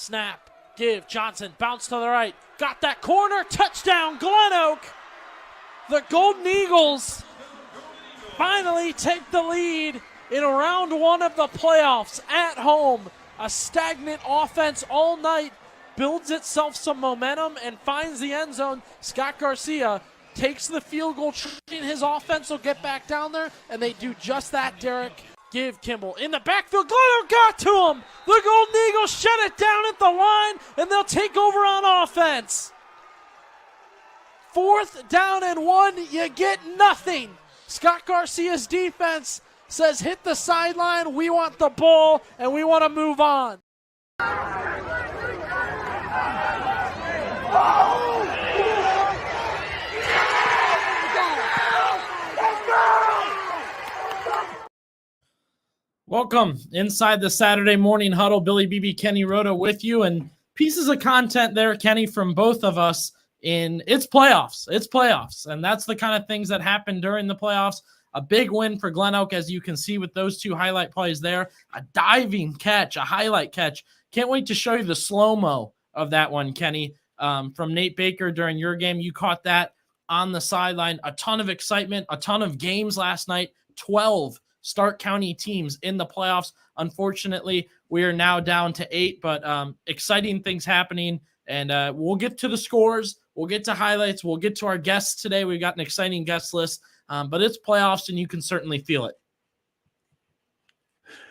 Snap, give, Johnson, bounce to the right, got that corner, touchdown, Glen Oak. The Golden Eagles finally take the lead in round one of the playoffs at home. A stagnant offense all night builds itself some momentum and finds the end zone. Scott Garcia takes the field goal, and his offense will get back down there, and they do just that, Derek. Give Kimball in the backfield. Glen Oak got to him. The Golden Eagles shut it down at the line, and they'll take over on offense. 4th down and 1, you get nothing. Scott Garcia's defense says hit the sideline, we want the ball, and we want to move on. Welcome inside the Saturday morning huddle. Billy BB, Kenny Rhoda with you, and pieces of content there, Kenny, from both of us in it's playoffs. It's playoffs, and that's the kind of things that happen during the playoffs. A big win for Glen Oak, as you can see with those two highlight plays there. A diving catch, a highlight catch. Can't wait to show you the slow-mo of that one, Kenny, from Nate Baker during your game. You caught that on the sideline. A ton of excitement, a ton of games last night. 12 Stark County teams in the playoffs. Unfortunately, we are now down to 8, but exciting things happening, and we'll get to the scores. We'll get to highlights. We'll get to our guests today. We've got an exciting guest list, but it's playoffs, and you can certainly feel it.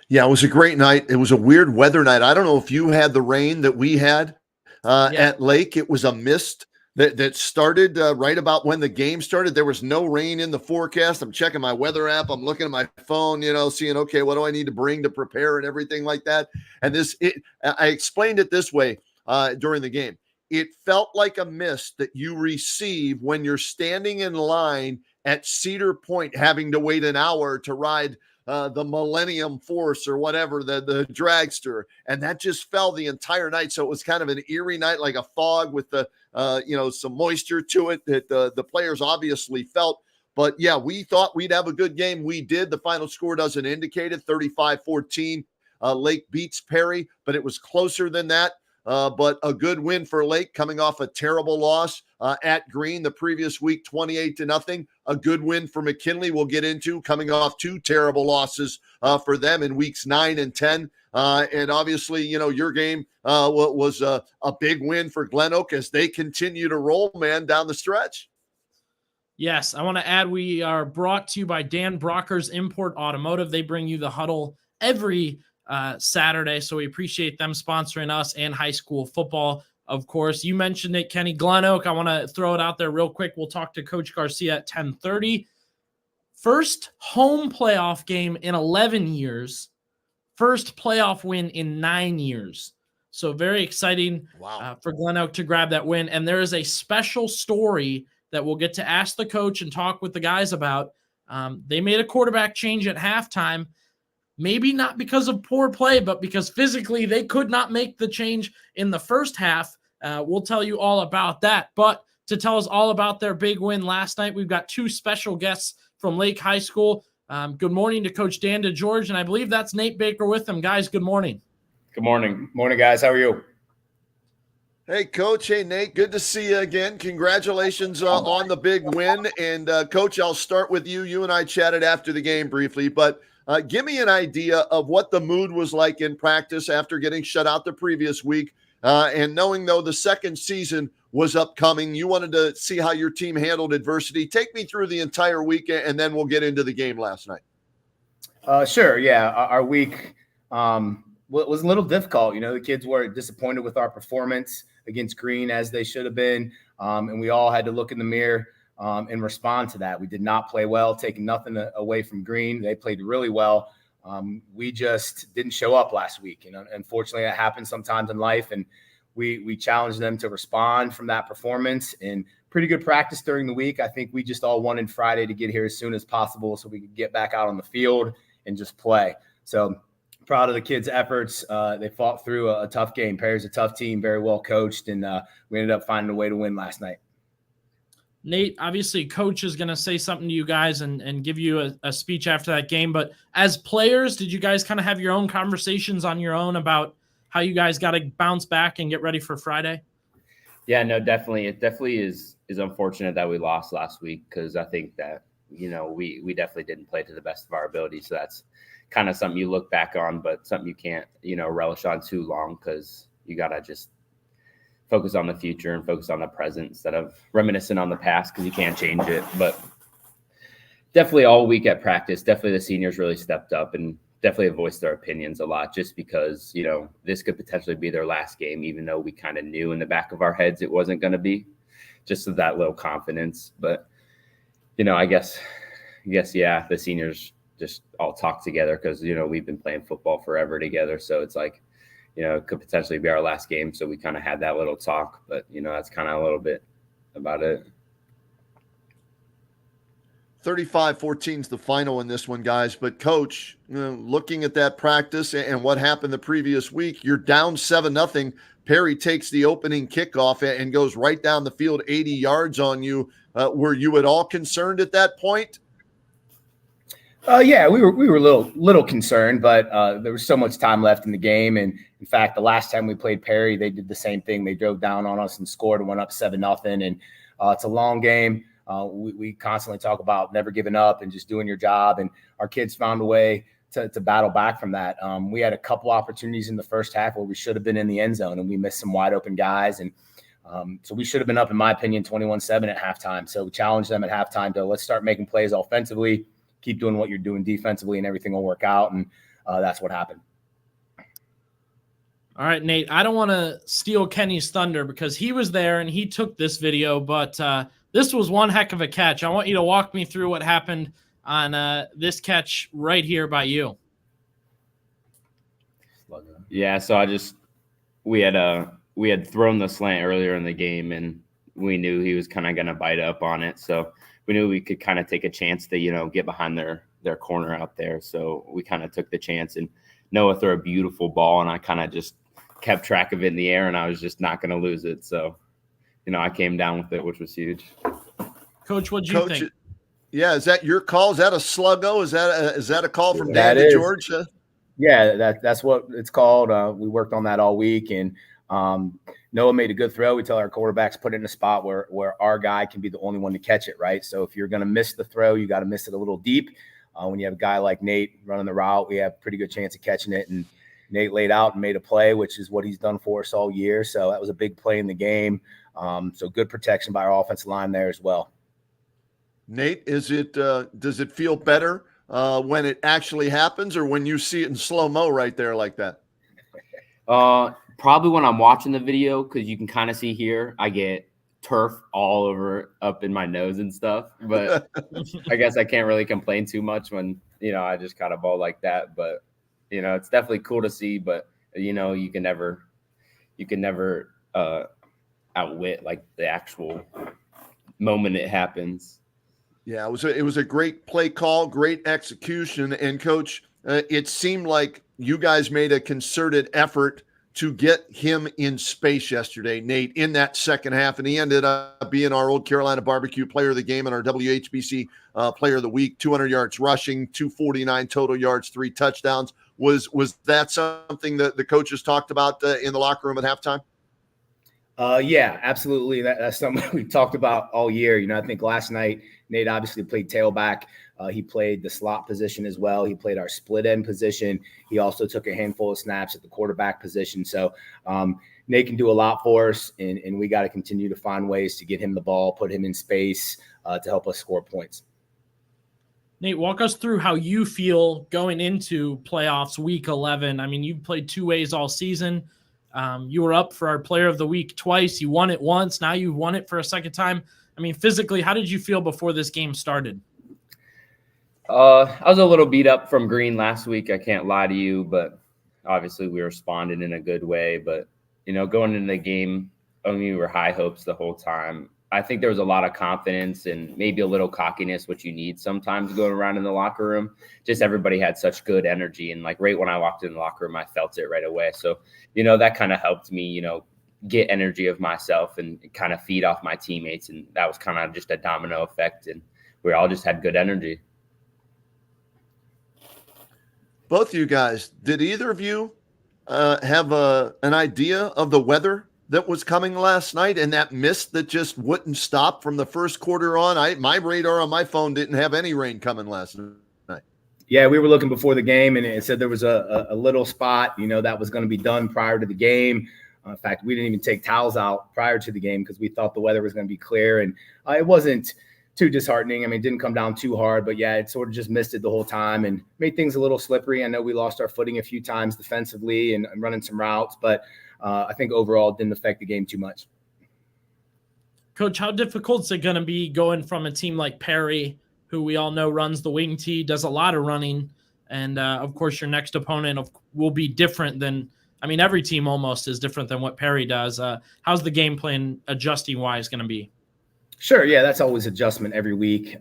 Yeah, it was a great night. It was a weird weather night. I don't know if you had the rain that we had at Lake. It was a mist that started right about when the game started. There was no rain in the forecast. I'm checking my weather app. I'm looking at my phone, seeing, okay, what do I need to bring to prepare and everything like that. And I explained it this way during the game. It felt like a mist that you receive when you're standing in line at Cedar Point, having to wait an hour to ride the Millennium Force or whatever, the dragster. And that just fell the entire night. So it was kind of an eerie night, like a fog with the, some moisture to it that the players obviously felt. But yeah, we thought we'd have a good game. We did. The final score doesn't indicate it. 35-14. Lake beats Perry, but it was closer than that. But a good win for Lake, coming off a terrible loss at Green the previous week, 28-0. A good win for McKinley we'll get into, coming off 2 terrible losses for them in weeks 9 and 10. And obviously, your game was a big win for Glen Oak as they continue to roll, man, down the stretch. Yes, I want to add we are brought to you by Dan Brockers Import Automotive. They bring you the huddle every Saturday, so we appreciate them sponsoring us and high school football, of course. You mentioned it, Kenny. Glen Oak, I want to throw it out there real quick. We'll talk to Coach Garcia at 10:30. First home playoff game in 11 years. First playoff win in 9 years. So very exciting for Glen Oak to grab that win. And there is a special story that we'll get to ask the coach and talk with the guys about. They made a quarterback change at halftime. Maybe not because of poor play, but because physically they could not make the change in the first half. We'll tell you all about that. But to tell us all about their big win last night, we've got 2 special guests from Lake High School. Good morning to Coach Dan DeGeorge, and I believe that's Nate Baker with them. Guys, good morning. Good morning. Morning, guys. How are you? Hey, Coach. Hey, Nate. Good to see you again. Congratulations on the big win. And, Coach, I'll start with you. You and I chatted after the game briefly, but give me an idea of what the mood was like in practice after getting shut out the previous week. And knowing, though, the second season was upcoming, you wanted to see how your team handled adversity. Take me through the entire week, and then we'll get into the game last night. Sure, yeah. Our week was a little difficult. The kids were disappointed with our performance against Green, as they should have been, and we all had to look in the mirror and respond to that. We did not play well, taking nothing away from Green. They played really well. We just didn't show up last week. Unfortunately, that happens sometimes in life, and we challenged them to respond from that performance. And pretty good practice during the week. I think we just all wanted Friday to get here as soon as possible so we could get back out on the field and just play. So proud of the kids' efforts. They fought through a tough game. Perry's a tough team, very well coached, and we ended up finding a way to win last night. Nate, obviously, Coach is going to say something to you guys and give you a speech after that game. But as players, did you guys kind of have your own conversations on your own about how you guys got to bounce back and get ready for Friday? Yeah, no, definitely. It definitely is unfortunate that we lost last week, because I think that, we definitely didn't play to the best of our ability. So that's kind of something you look back on, but something you can't, relish on too long, because you got to just focus on the future and focus on the present instead of reminiscing on the past, because you can't change it. But definitely all week at practice, definitely the seniors really stepped up and definitely voiced their opinions a lot, just because, this could potentially be their last game, even though we kind of knew in the back of our heads it wasn't going to be, just with that little confidence. But, I guess, yeah, the seniors just all talk together, because, we've been playing football forever together. So it's like, it could potentially be our last game. So we kind of had that little talk, but, that's kind of a little bit about it. 35-14 is the final in this one, guys. But Coach, looking at that practice and what happened the previous week, you're down 7-0. Perry takes the opening kickoff and goes right down the field, 80 yards on you. Were you at all concerned at that point? Yeah, we were a little concerned, but there was so much time left in the game. And in fact, the last time we played Perry, they did the same thing. They drove down on us and scored and went up 7-0. And it's a long game. We constantly talk about never giving up and just doing your job. And our kids found a way to battle back from that. We had a couple opportunities in the first half where we should have been in the end zone, and we missed some wide open guys. And so we should have been up, in my opinion, 21-7 at halftime. So we challenged them at halftime to let's start making plays offensively, keep doing what you're doing defensively, and everything will work out. And that's what happened. All right, Nate, I don't want to steal Kenny's thunder because he was there and he took this video, but this was one heck of a catch. I want you to walk me through what happened on this catch right here by you. Yeah, so we had thrown the slant earlier in the game, and we knew he was kind of going to bite up on it. So we knew we could kind of take a chance to, get behind their corner out there. So we kind of took the chance, and Noah threw a beautiful ball, and I kind of just kept track of it in the air, and I was just not going to lose it. So, I came down with it, which was huge. Coach, what did you think? Yeah, is that your call? Is that a sluggo? Is that a call from Dan to George? Yeah, that's what it's called. We worked on that all week, and Noah made a good throw. We tell our quarterbacks put it in a spot where our guy can be the only one to catch it, right? So if you're going to miss the throw, you got to miss it a little deep. When you have a guy like Nate running the route, we have a pretty good chance of catching it. And Nate laid out and made a play, which is what he's done for us all year. So that was a big play in the game. So good protection by our offensive line there as well. Nate, does it feel better when it actually happens, or when you see it in slow-mo right there like that? Probably when I'm watching the video, because you can kind of see here, I get turf all over up in my nose and stuff. But I guess I can't really complain too much when, I just caught a ball like that. But, it's definitely cool to see. But, you can never outwit like the actual moment it happens. Yeah, it was a great play call, great execution. And Coach, it seemed like you guys made a concerted effort to get him in space yesterday, Nate, in that second half. And he ended up being our Old Carolina Barbecue Player of the Game and our WHBC Player of the Week, 200 yards rushing, 249 total yards, 3 touchdowns. Was that something that the coaches talked about in the locker room at halftime? Yeah, absolutely. That's something we talked about all year. I think last night Nate obviously played tailback. He played the slot position as well. He played our split end position. He also took a handful of snaps at the quarterback position. So Nate can do a lot for us, and we got to continue to find ways to get him the ball, put him in space to help us score points. Nate, walk us through how you feel going into playoffs week 11. I mean, you've played 2 ways all season. You were up for our Player of the Week twice. You won it once. Now you've won it for a second time. I mean, physically, how did you feel before this game started? I was a little beat up from Green last week. I can't lie to you, but obviously we responded in a good way. But, going into the game, we were high hopes the whole time. I think there was a lot of confidence and maybe a little cockiness, which you need sometimes going around in the locker room. Just everybody had such good energy. And like right when I walked in the locker room, I felt it right away. So, that kind of helped me, get energy of myself and kind of feed off my teammates. And that was kind of just a domino effect. And we all just had good energy. Both of you guys, did either of you have an idea of the weather that was coming last night and that mist that just wouldn't stop from the first quarter on? My radar on my phone didn't have any rain coming last night. Yeah, we were looking before the game, and it said there was a little spot, that was going to be done prior to the game. In fact, we didn't even take towels out prior to the game because we thought the weather was going to be clear, and it wasn't too disheartening. I mean, it didn't come down too hard, but yeah, it sort of just misted the whole time and made things a little slippery. I know we lost our footing a few times defensively and running some routes, but I think overall it didn't affect the game too much. Coach, how difficult is it going to be going from a team like Perry, who we all know runs the wing tee, does a lot of running, and of course your next opponent will be different than, every team almost is different than what Perry does. How's the game plan adjusting-wise going to be? Sure. Yeah, that's always adjustment every week.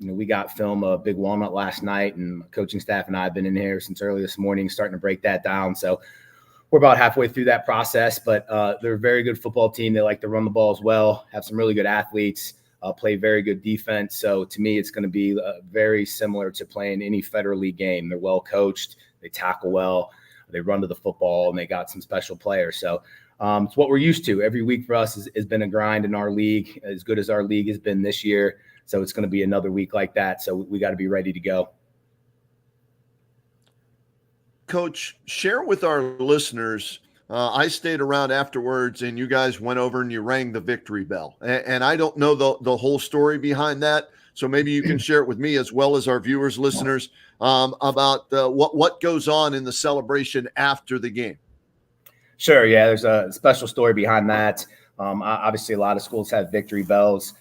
We got film of Big Walnut last night, and my coaching staff and I have been in here since early this morning starting to break that down. So we're about halfway through that process, but they're a very good football team. They like to run the ball as well, have some really good athletes, play very good defense. So to me, it's going to be very similar to playing any Federal League game. They're well coached, they tackle well, they run to the football, and they got some special players. So it's what we're used to. Every week for us has been a grind in our league, as good as our league has been this year. So it's going to be another week like that. So we got to be ready to go. Coach, share with our listeners. I stayed around afterwards, and you guys went over and you rang the victory bell. And I don't know the whole story behind that. So maybe you can share it with me as well as our viewers, listeners, about what goes on in the celebration after the game. Sure. Yeah, there's a special story behind that. Obviously, a lot of schools have victory bells.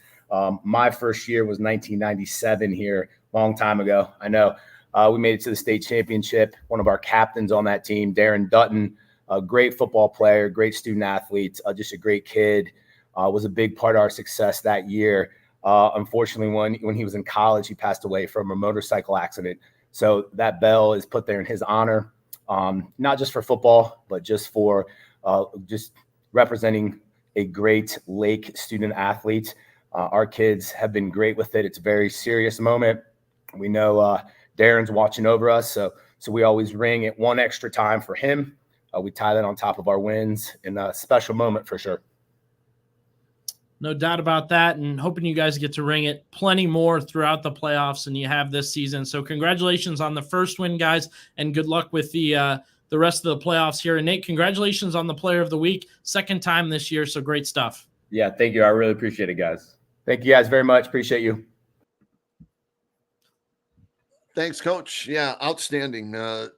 My first year was 1997 here, long time ago. I know. We made it to the state championship. One of our captains on that team, Darren Dutton, a great football player, great student athlete, just a great kid, was a big part of our success that year. Unfortunately, when he was in college, he passed away from a motorcycle accident. So that bell is put there in his honor. Not just for football, but just for just representing a great Lake student athlete. Our kids have been great with it. It's a very serious moment. We know Darren's watching over us, so we always ring it one extra time for him. We tie that on top of our wins, and a special moment for sure. No doubt about that, and hoping you guys get to ring it plenty more throughout the playoffs than you have this season. So congratulations on the first win, guys, and good luck with the rest of the playoffs here. And Nate, congratulations on the Player of the Week, second time this year, so great stuff. Yeah, thank you. I really appreciate it, guys. Thank you guys very much. Appreciate you. Thanks, Coach. Yeah, outstanding.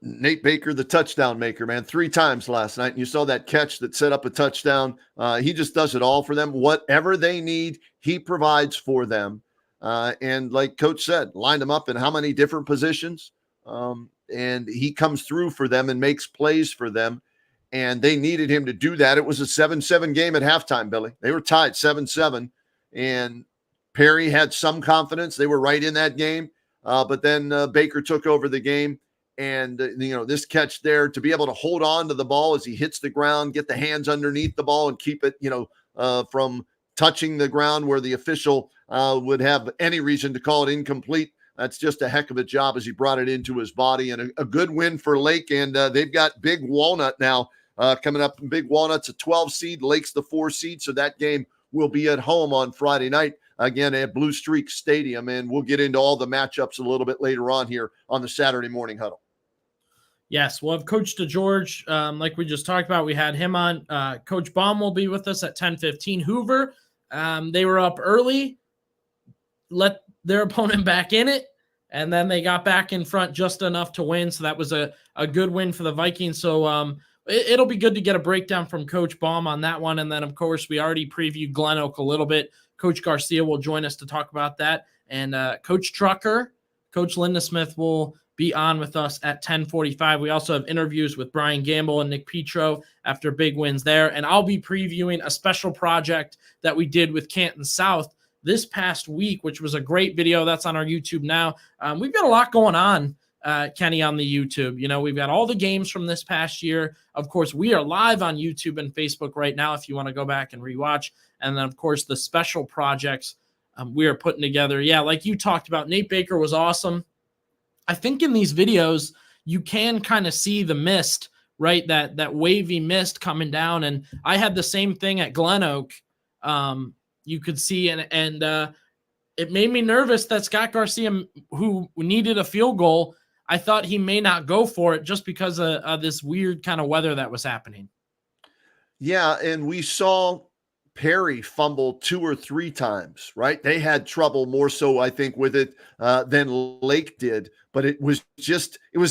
Nate Baker, the touchdown maker, man, 3 times last night. And you saw that catch that set up a touchdown. He just does it all for them. Whatever they need, he provides for them. And like Coach said, lined them up in how many different positions. And he comes through for them and makes plays for them. And they needed him to do that. It was a 7-7 game at halftime, Billy. They were tied 7-7. And Perry had some confidence. They were right in that game. But then Baker took over the game, and this catch there to be able to hold on to the ball as he hits the ground, get the hands underneath the ball, and keep it from touching the ground where the official would have any reason to call it incomplete. That's just a heck of a job as he brought it into his body, and a good win for Lake. And they've got Big Walnut now coming up. Big Walnut's a 12 seed, Lake's the 4 seed, so that game will be at home on Friday night. Again, at Blue Streak Stadium, and we'll get into all the matchups a little bit later on here on the Saturday morning huddle. Yes, we'll have Coach DeGeorge, like we just talked about. We had him on. Coach Baum will be with us at 10:15. Hoover, they were up early, let their opponent back in it, and then they got back in front just enough to win. So that was a good win for the Vikings. So it'll be good to get a breakdown from Coach Baum on that one. And then, of course, we already previewed Glen Oak a little bit. Coach Garcia will join us to talk about that. And Coach Trucker, Coach Linda Smith will be on with us at 10:45. We also have interviews with Brian Gamble and Nick Petro after big wins there. And I'll be previewing a special project that we did with Canton South this past week, which was a great video. That's on our YouTube now. We've got a lot going on, Kenny, on the YouTube. We've got all the games from this past year. Of course, we are live on YouTube and Facebook right now if you want to go back and rewatch. And then, of course, the special projects we are putting together. Yeah, like you talked about, Nate Baker was awesome. I think in these videos, you can kind of see the mist right? That wavy mist coming down. And I had the same thing at Glen Oak. You could see, and it made me nervous that Scott Garcia, who needed a field goal, I thought he may not go for it just because of this weird kind of weather that was happening. Yeah, and we saw Perry fumble 2 or 3 times, right? They had trouble more so, I think, with it than Lake did. But it was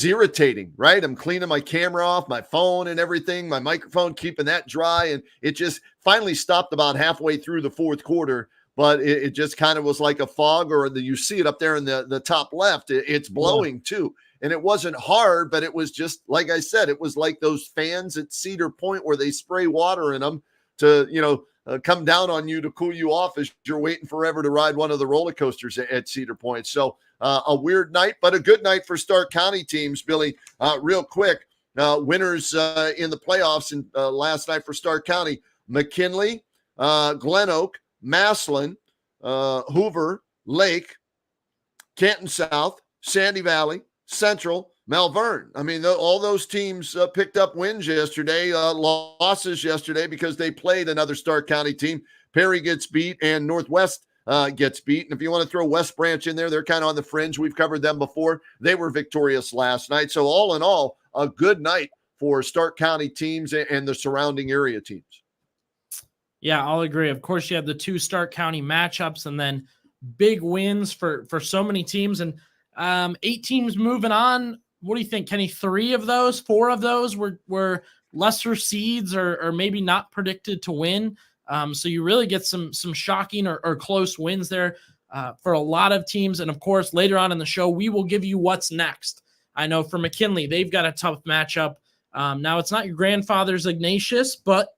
irritating, right? I'm cleaning my camera off, my phone and everything, my microphone, keeping that dry. And it just finally stopped about halfway through the fourth quarter. But it just kind of was like a fog, or you see it up there in the top left. It's blowing too. And it wasn't hard, but it was just, like I said, it was like those fans at Cedar Point where they spray water in them to, come down on you to cool you off as you're waiting forever to ride one of the roller coasters at Cedar Point. So a weird night, but a good night for Stark County teams, Billy. Real quick, winners in the playoffs last night for Stark County: McKinley, Glen Oak, Massillon, Hoover, Lake, Canton South, Sandy Valley, Central, Malvern. I mean, all those teams picked up wins yesterday, losses yesterday because they played another Stark County team. Perry gets beat and Northwest gets beat. And if you want to throw West Branch in there, they're kind of on the fringe. We've covered them before. They were victorious last night. So all in all, a good night for Stark County teams and the surrounding area teams. Yeah, I'll agree. Of course, you have the 2 Stark County matchups and then big wins for so many teams. And 8 teams moving on. What do you think, Kenny? 4 of those were lesser seeds or maybe not predicted to win. So you really get some shocking or close wins there for a lot of teams. And of course, later on in the show, we will give you what's next. I know for McKinley, they've got a tough matchup. Now it's not your grandfather's Ignatius, but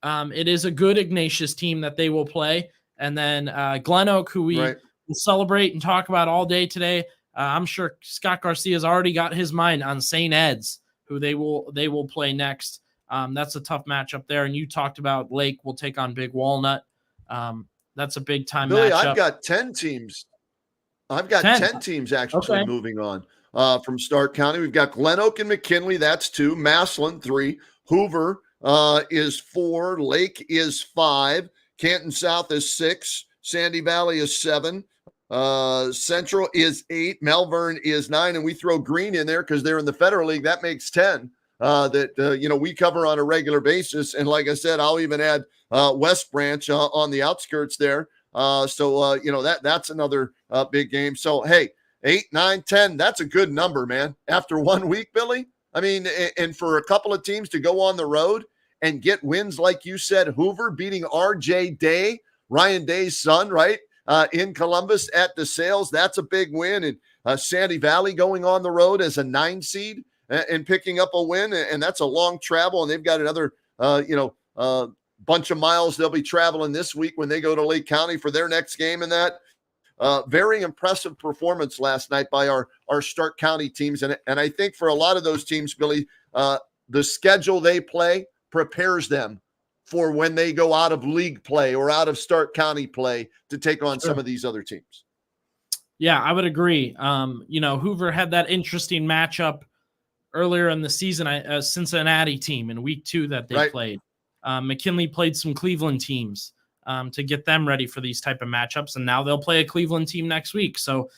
it is a good Ignatius team that they will play. And then Glen Oak, who we will celebrate and talk about all day today. I'm sure Scott Garcia's already got his mind on St. Ed's, who they will play next. That's a tough matchup there. And you talked about Lake will take on Big Walnut. That's a big time Billy, matchup. I've got 10 teams. I've got 10 teams actually moving on from Stark County. We've got Glen Oak and McKinley. That's 2. Massillon, 3. Hoover is 4. Lake is 5. Canton South is 6. Sandy Valley is 7. Central is 8. Malvern is 9. And we throw Green in there because they're in the Federal League. That makes 10 that we cover on a regular basis. And like I said, I'll even add West Branch on the outskirts there. So that's another big game. So, hey, 8, 9, 10, that's a good number, man. After 1 week, Billy. I mean, and for a couple of teams to go on the road and get wins, like you said, Hoover beating RJ Day, Ryan Day's son, right? In Columbus at the Sales. That's a big win. And Sandy Valley going on the road as a 9 seed and picking up a win. And that's a long travel. And they've got another, bunch of miles they'll be traveling this week when they go to Lake County for their next game. And that very impressive performance last night by our Stark County teams. And I think for a lot of those teams, Billy, the schedule they play prepares them for when they go out of league play or out of Stark County play to take on some of these other teams. Yeah, I would agree. Hoover had that interesting matchup earlier in the season, a Cincinnati team in week 2 that they played. McKinley played some Cleveland teams to get them ready for these type of matchups, and now they'll play a Cleveland team next week. So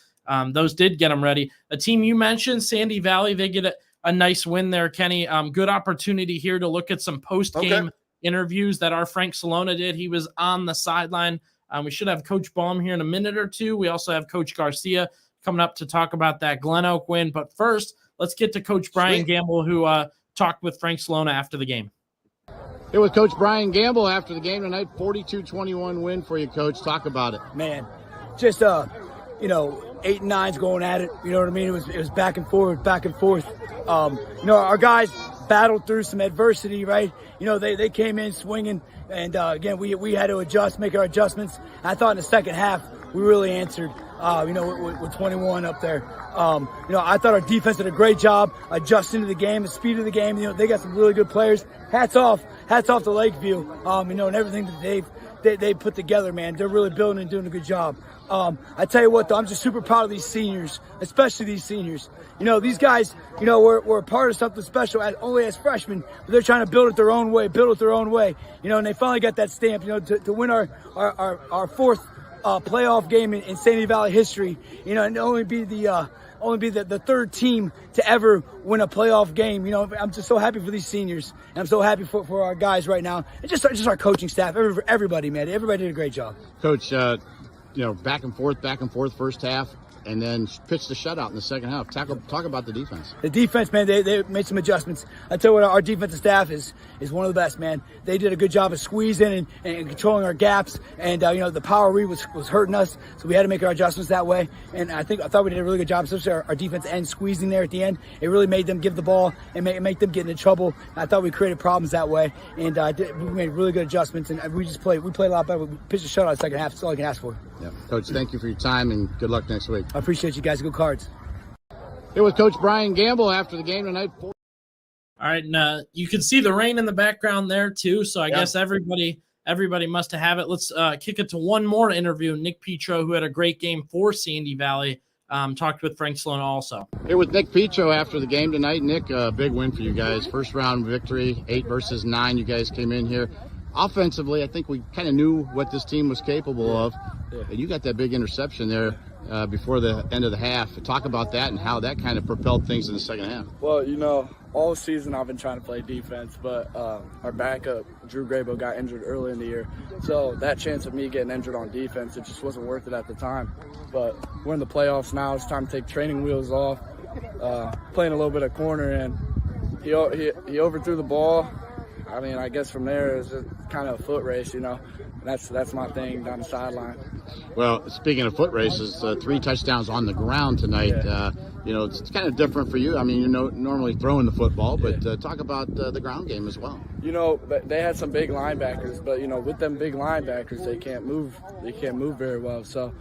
those did get them ready. A team you mentioned, Sandy Valley, they get a nice win there, Kenny. Good opportunity here to look at some post-game interviews that our Frank Salona did. He was on the sideline. We should have Coach Baum here in a minute or two. We also have Coach Garcia coming up to talk about that Glen Oak win. But first, let's get to Coach Brian Gamble, who talked with Frank Salona after the game. It was Coach Brian Gamble after the game tonight. 42-21 win for you, Coach. Talk about it. Man, just 8 and 9's going at it. You know what I mean? It was back and forth. Our guys battled through some adversity, right? They came in swinging, and again, we had to adjust, make our adjustments. I thought in the second half we really answered, with 21 up there. I thought our defense did a great job adjusting to the game, the speed of the game. They got some really good players. Hats off, hats off to Lakeview, and everything that they put together, man. They're really building and doing a good job. I tell you what, though, I'm just super proud of these seniors, especially these seniors. These guys, we're a part of something special only as freshmen, but they're trying to build it their own way, and they finally got that stamp, to win our fourth playoff game in Sandy Valley history, and only be the third team to ever win a playoff game. I'm just so happy for these seniors, and I'm so happy for our guys right now, and just our coaching staff, everybody, man. Everybody did a great job. Coach, back and forth first half, and then pitched the shutout in the second half. Talk about the defense. The defense, man, they made some adjustments. I tell you what, our defensive staff is one of the best, man. They did a good job of squeezing and controlling our gaps, and the power read was hurting us, so we had to make our adjustments that way. And I thought we did a really good job, especially our defense end squeezing there at the end. It really made them give the ball and make them get into trouble. I thought we created problems that way, and we made really good adjustments. And we played a lot better. We pitched a shutout in the second half. That's all I can ask for. Yeah, Coach, thank you for your time, and good luck next week. I appreciate you guys. Go Cards. Here with Coach Brian Gamble after the game tonight. All right, and you can see the rain in the background there too. So I guess everybody must have it. Let's kick it to one more interview. Nick Petro, who had a great game for Sandy Valley, talked with Frank Sloan also. Here with Nick Petro after the game tonight. Nick, a big win for you guys. First round victory, 8 versus 9. You guys came in here. Offensively, I think we kind of knew what this team was capable of. And you got that big interception there before the end of the half. Talk about that and how that kind of propelled things in the second half. Well, all season I've been trying to play defense, but our backup, Drew Grabo, got injured early in the year. So that chance of me getting injured on defense, it just wasn't worth it at the time. But we're in the playoffs now. It's time to take training wheels off, playing a little bit of corner, and he overthrew the ball. I mean, I guess from there it's just kind of a foot race, That's my thing down the sideline. Well, speaking of foot races, 3 touchdowns on the ground tonight. Yeah. It's kind of different for you. I mean, you're normally throwing the football, but talk about the ground game as well. They had some big linebackers, but with them big linebackers, they can't move. They can't move very well. So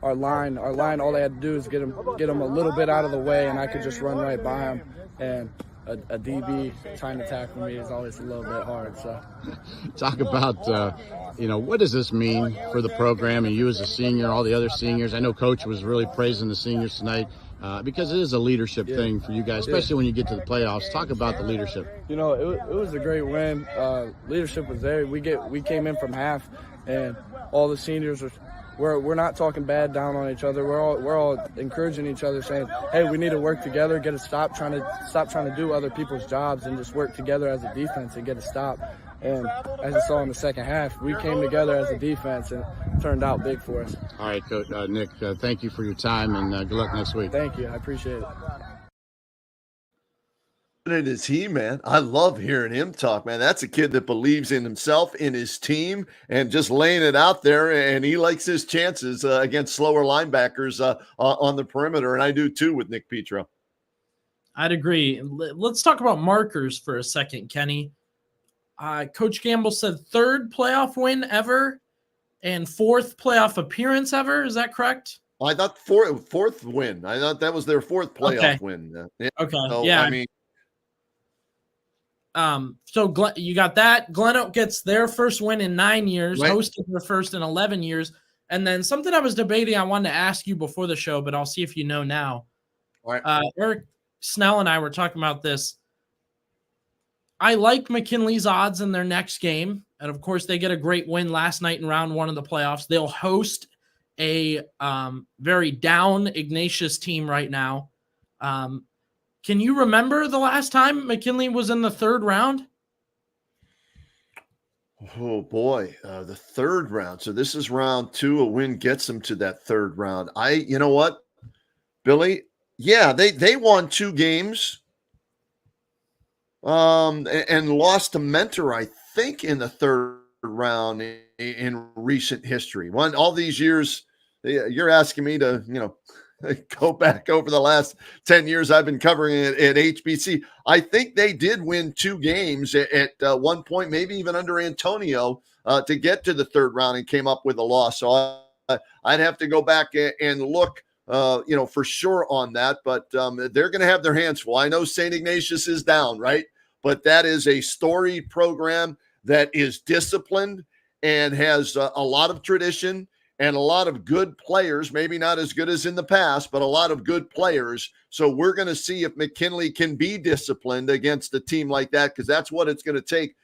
our line, all they had to do is get them a little bit out of the way, and I could just run right by them. And a DB trying to tackle me is always a little bit hard. So, talk about what does this mean for the program and you as a senior, all the other seniors? I know Coach was really praising the seniors tonight because it is a leadership thing for you guys, especially when you get to the playoffs. Talk about the leadership. It was a great win. Leadership was there. We came in from half, and all the seniors we're not talking bad down on each other. We're all encouraging each other, saying, "Hey, we need to work together. Get a stop trying to do other people's jobs, and just work together as a defense and get a stop." And as you saw in the second half, we came together as a defense and it turned out big for us. All right, Coach Nick. Thank you for your time, and good luck next week. Thank you. I appreciate it. Is he, man? I love hearing him talk, man. That's a kid that believes in himself, in his team, and just laying it out there. And he likes his chances against slower linebackers on the perimeter. And I do too with Nick Petro. I'd agree. Let's talk about markers for a second, Kenny. Coach Gamble said 3rd playoff win ever and 4th playoff appearance ever. Is that correct? I thought fourth win. I thought that was their 4th playoff win. Okay. So, yeah. I mean. So you got that. Glen Oak gets their first win in 9 years, right. Hosted their first in 11 years. And then something I was debating, I wanted to ask you before the show, but I'll see if you know now. All right. Eric Snell and I were talking about this. I like McKinley's odds in their next game. And of course, they get a great win last night in round 1 of the playoffs. They'll host a very down Ignatius team right now. Can you remember the last time McKinley was in the 3rd round? Oh, boy. The 3rd round. So this is round 2. A win gets them to that 3rd round. You know what, Billy? Yeah, they won 2 games and lost to Mentor, I think, in the 3rd round in recent history. All these years, you're asking me to, go back over the last 10 years I've been covering it at HBC. I think they did win 2 games at one point, maybe even under Antonio, to get to the 3rd round and came up with a loss. So I'd have to go back and look, for sure on that. But they're going to have their hands full. I know St. Ignatius is down, right? But that is a storied program that is disciplined and has a lot of tradition and a lot of good players, maybe not as good as in the past, but a lot of good players. So we're going to see if McKinley can be disciplined against a team like that, because that's what it's going to take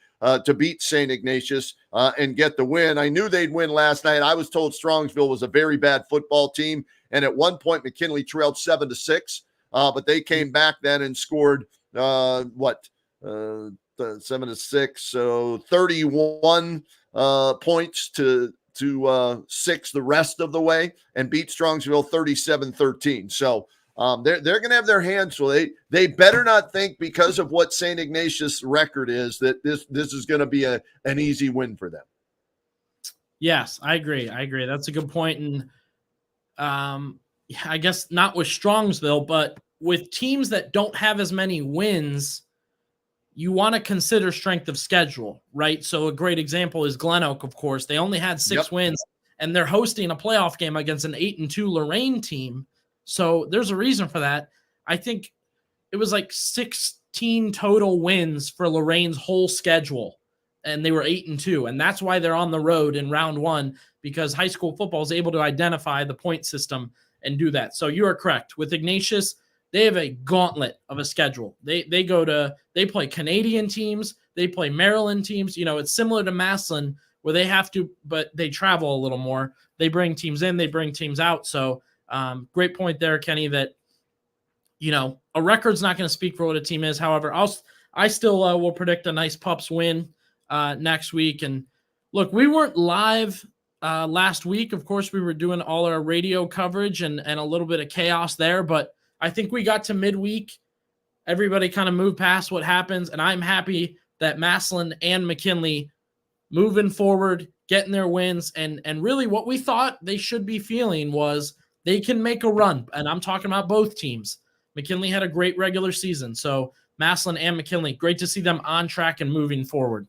to beat St. Ignatius and get the win. I knew they'd win last night. I was told Strongsville was a very bbad football team, and at one point McKinley trailed 7-6, but they came back then and scored 7-6, so 31 points to 6 the rest of the way, and beat Strongsville 37-13. So they're going to have their hands full. They better not think, because of what St. Ignatius' record is, that this is going to be an easy win for them. Yes, I agree. That's a good point. And I guess not with Strongsville, but with teams that don't have as many wins, you want to consider strength of schedule, right? So a great example is Glen Oak, of course. They only had 6 wins, and they're hosting a playoff game against an 8-2 Lorraine team. So there's a reason for that. I think it was like 16 total wins for Lorraine's whole schedule, and they were 8-2. And that's why they're on the road in round 1, because high school football is able to identify the point system and do that. So you are correct. With Ignatius, they have a gauntlet of a schedule. They play Canadian teams. They play Maryland teams. You know, it's similar to Massillon, where they have to, but they travel a little more. They bring teams in, they bring teams out. So great point there, Kenny, that, you know, a record's not going to speak for what a team is. However, I still will predict a nice Pups win next week. And look, we weren't live last week. Of course, we were doing all our radio coverage and a little bit of chaos there, but I think we got to midweek. Everybody kind of moved past what happens, and I'm happy that Massillon and McKinley moving forward, getting their wins, and really what we thought they should be feeling was they can make a run, and I'm talking about both teams. McKinley had a great regular season, so Massillon and McKinley, great to see them on track and moving forward.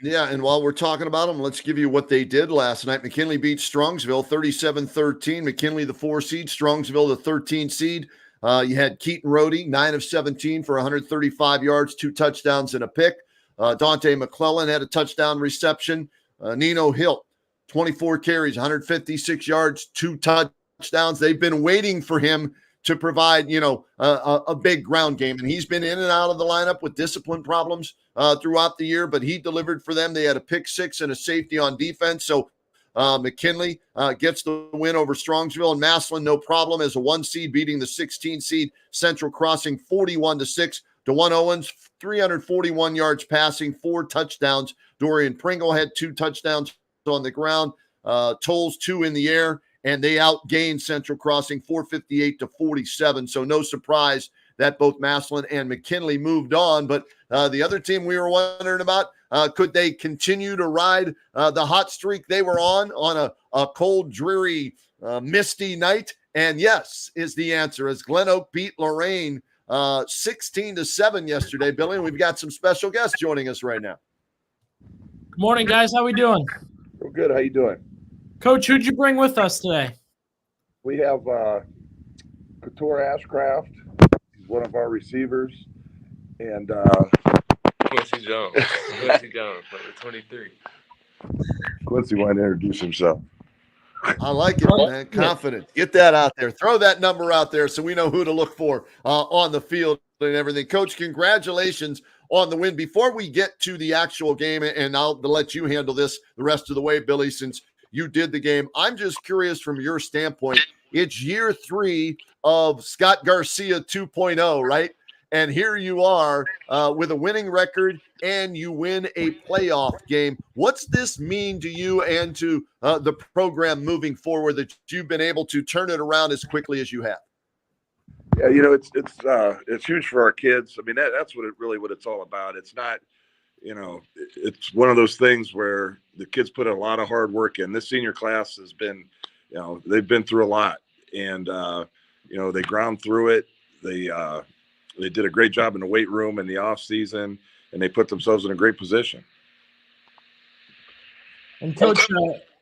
Yeah, and while we're talking about them, let's give you what they did last night. McKinley beat Strongsville 37-13. McKinley, the 4 seed, Strongsville, the 13 seed. You had Keaton Rohde, 9 of 17 for 135 yards, 2 touchdowns and a pick. Dante McClellan had a touchdown reception. Nino Hilt, 24 carries, 156 yards, 2 touchdowns. They've been waiting for him to provide, a big ground game. And he's been in and out of the lineup with discipline problems throughout the year, but he delivered for them. They had a pick 6 and a safety on defense. So McKinley gets the win over Strongsville, and Massillon, no problem, as a 1 seed, beating the 16 seed Central Crossing 41-6. DeJuan Owens, 341 yards passing, 4 touchdowns. Dorian Pringle had 2 touchdowns on the ground. Tolles 2 in the air, and they outgained Central Crossing 458-47. So no surprise that both Massillon and McKinley moved on. But the other team we were wondering about, could they continue to ride the hot streak they were on a cold, dreary, misty night? And yes, is the answer, as Glen Oak beat Lorraine 16-7 yesterday, Billy. And we've got some special guests joining us right now. Good morning, guys. How we doing? We're good. How you doing? Coach, who'd you bring with us today? We have Couture Ashcraft. He's one of our receivers. And Quincy Jones. Quincy Jones, number 23. Quincy wanted to introduce himself. I like it, man. Confident. Get that out there. Throw that number out there so we know who to look for on the field and everything. Coach, congratulations on the win. Before we get to the actual game, and I'll let you handle this the rest of the way, Billy, since you did the game, I'm just curious from your standpoint. It's year 3 of Scott Garcia 2.0, right? And here you are with a winning record, and you win a playoff game. What's this mean to you and to the program moving forward, that you've been able to turn it around as quickly as you have? Yeah, it's huge for our kids. I mean, that's what it's all about. It's not, it's one of those things where the kids put a lot of hard work in. This senior class has been, they've been through a lot, and they ground through it. They did a great job in the weight room in the off season, and they put themselves in a great position. And Coach,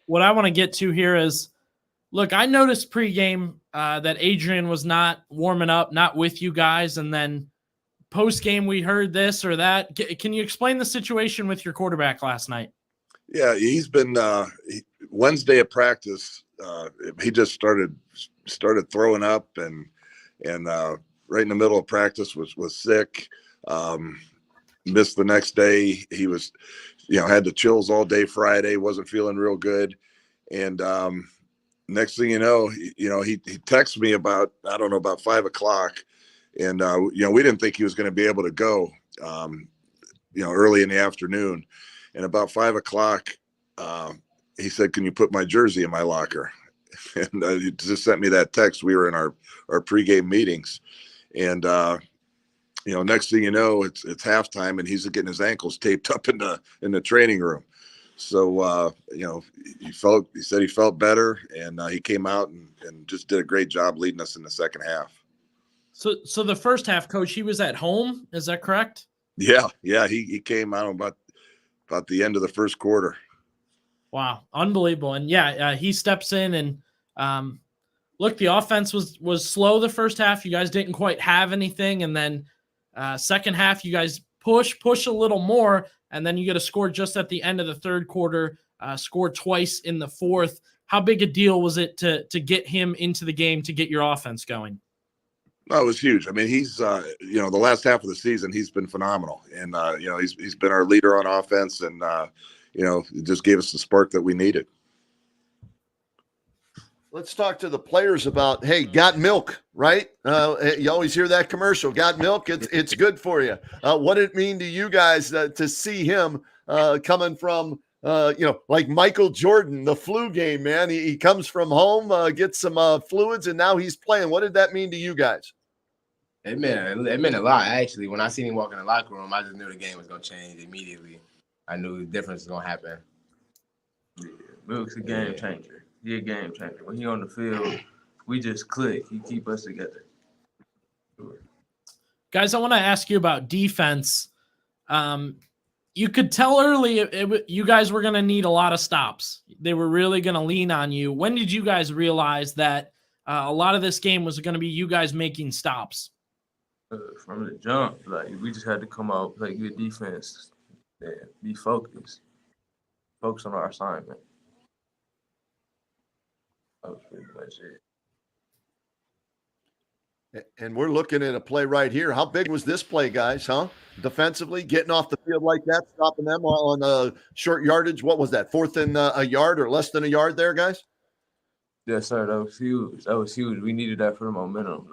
what I want to get to here is, look, I noticed pregame that Adrian was not warming up, not with you guys, and then post game we heard this or that. Can you explain the situation with your quarterback last night? Yeah, he's been Wednesday at practice. He just started throwing up and right in the middle of practice was sick. Missed the next day. He was, had the chills all day Friday. Wasn't feeling real good, and next thing you know, he texted me about 5 o'clock, and we didn't think he was going to be able to go, early in the afternoon, and about 5 o'clock, he said, "Can you put my jersey in my locker?" And he just sent me that text. We were in our pregame meetings, and next thing you know, it's halftime, and he's getting his ankles taped up in the training room. So he said he felt better, and he came out and just did a great job leading us in the second half. So the first half, Coach, he was at home. Is that correct? Yeah. He came out about the end of the first quarter. Wow, unbelievable. And he steps in and look, the offense was slow the first half. You guys didn't quite have anything, and then second half you guys push a little more, and then you get a score just at the end of the third quarter. Scored twice in the fourth. How big a deal was it to get him into the game to get your offense going? No, it was huge. I mean, he's the last half of the season he's been phenomenal, and he's been our leader on offense, and it just gave us the spark that we needed. Let's talk to the players about, hey, got milk, right? You always hear that commercial, got milk, it's good for you. What did it mean to you guys to see him coming from, like Michael Jordan, the flu game, man? He comes from home, gets some fluids, and now he's playing. What did that mean to you guys? It meant a lot, actually. When I seen him walk in the locker room, I just knew the game was going to change immediately. I knew the difference was going to happen. Yeah, Milk's a game changer. He a game changer. When he on the field, we just click. He keep us together. Guys, I want to ask you about defense. You could tell early you guys were going to need a lot of stops. They were really going to lean on you. When did you guys realize that a lot of this game was going to be you guys making stops? From the jump, we just had to come out, play good defense, and be focused. Focus on our assignment. That was pretty much it. And we're looking at a play right here. How big was this play, guys, huh? Defensively, getting off the field like that, stopping them on short yardage. What was that, 4th and a yard or less than a yard there, guys? Yes, sir. That was huge. We needed that for the momentum.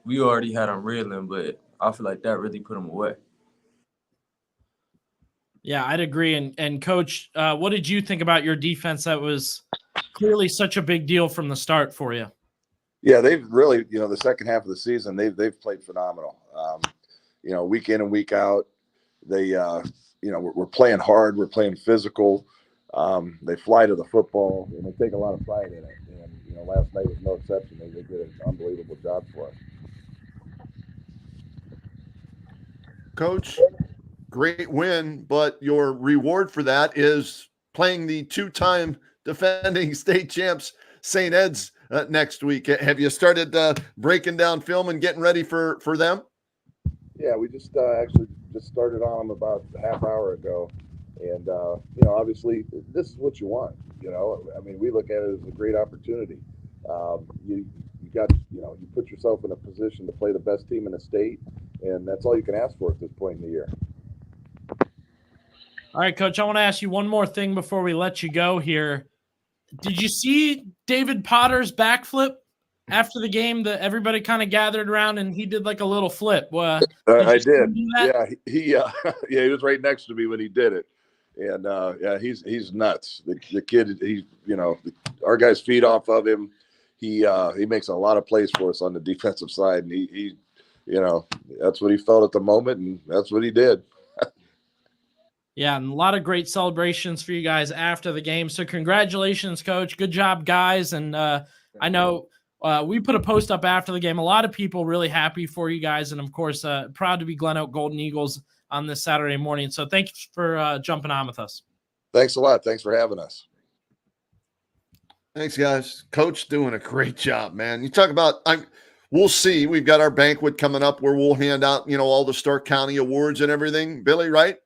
We already had them reeling, but I feel like that really put them away. Yeah, I'd agree. And Coach, what did you think about your defense that was clearly such a big deal from the start for you? Yeah, they've really, the second half of the season, they've played phenomenal. Week in and week out, they, we're playing hard, we're playing physical. They fly to the football, and they take a lot of pride in it. And last night was no exception. They did an unbelievable job for us. Coach, great win, but your reward for that is playing the 2-time defending state champs St. Ed's next week. Have you started breaking down film and getting ready for them? Yeah, we just actually just started on them about a half hour ago. And, obviously this is what you want, I mean, we look at it as a great opportunity. You put yourself in a position to play the best team in the state, and that's all you can ask for at this point in the year. All right, Coach, I want to ask you one more thing before we let you go here. Did you see David Potter's backflip after the game that everybody kind of gathered around and he did like a little flip? I did. Yeah, he was right next to me when he did it. And he's nuts. The kid, our guys feed off of him. He makes a lot of plays for us on the defensive side, and he that's what he felt at the moment, and that's what he did. Yeah, and a lot of great celebrations for you guys after the game. So congratulations, Coach. Good job, guys. And I know we put a post up after the game. A lot of people really happy for you guys, and of course, proud to be Glen Oak Golden Eagles on this Saturday morning. So thank you for jumping on with us. Thanks a lot. Thanks for having us. Thanks, guys. Coach doing a great job, man. You talk about we'll see. We've got our banquet coming up where we'll hand out, all the Stark County awards and everything. Billy, right?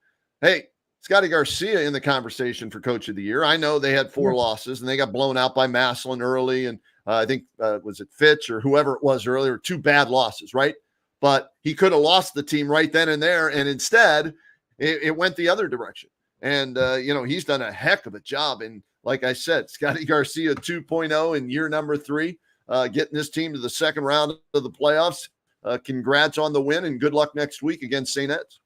Hey, Scotty Garcia in the conversation for Coach of the Year. I know they had 4 losses and they got blown out by Massillon early. And I think, was it Fitch or whoever it was earlier? 2 bad losses, right? But he could have lost the team right then and there. And instead, it went the other direction. And, he's done a heck of a job. And like I said, Scotty Garcia 2.0 in year number 3, getting this team to the second round of the playoffs. Congrats on the win and good luck next week against St. Ed's.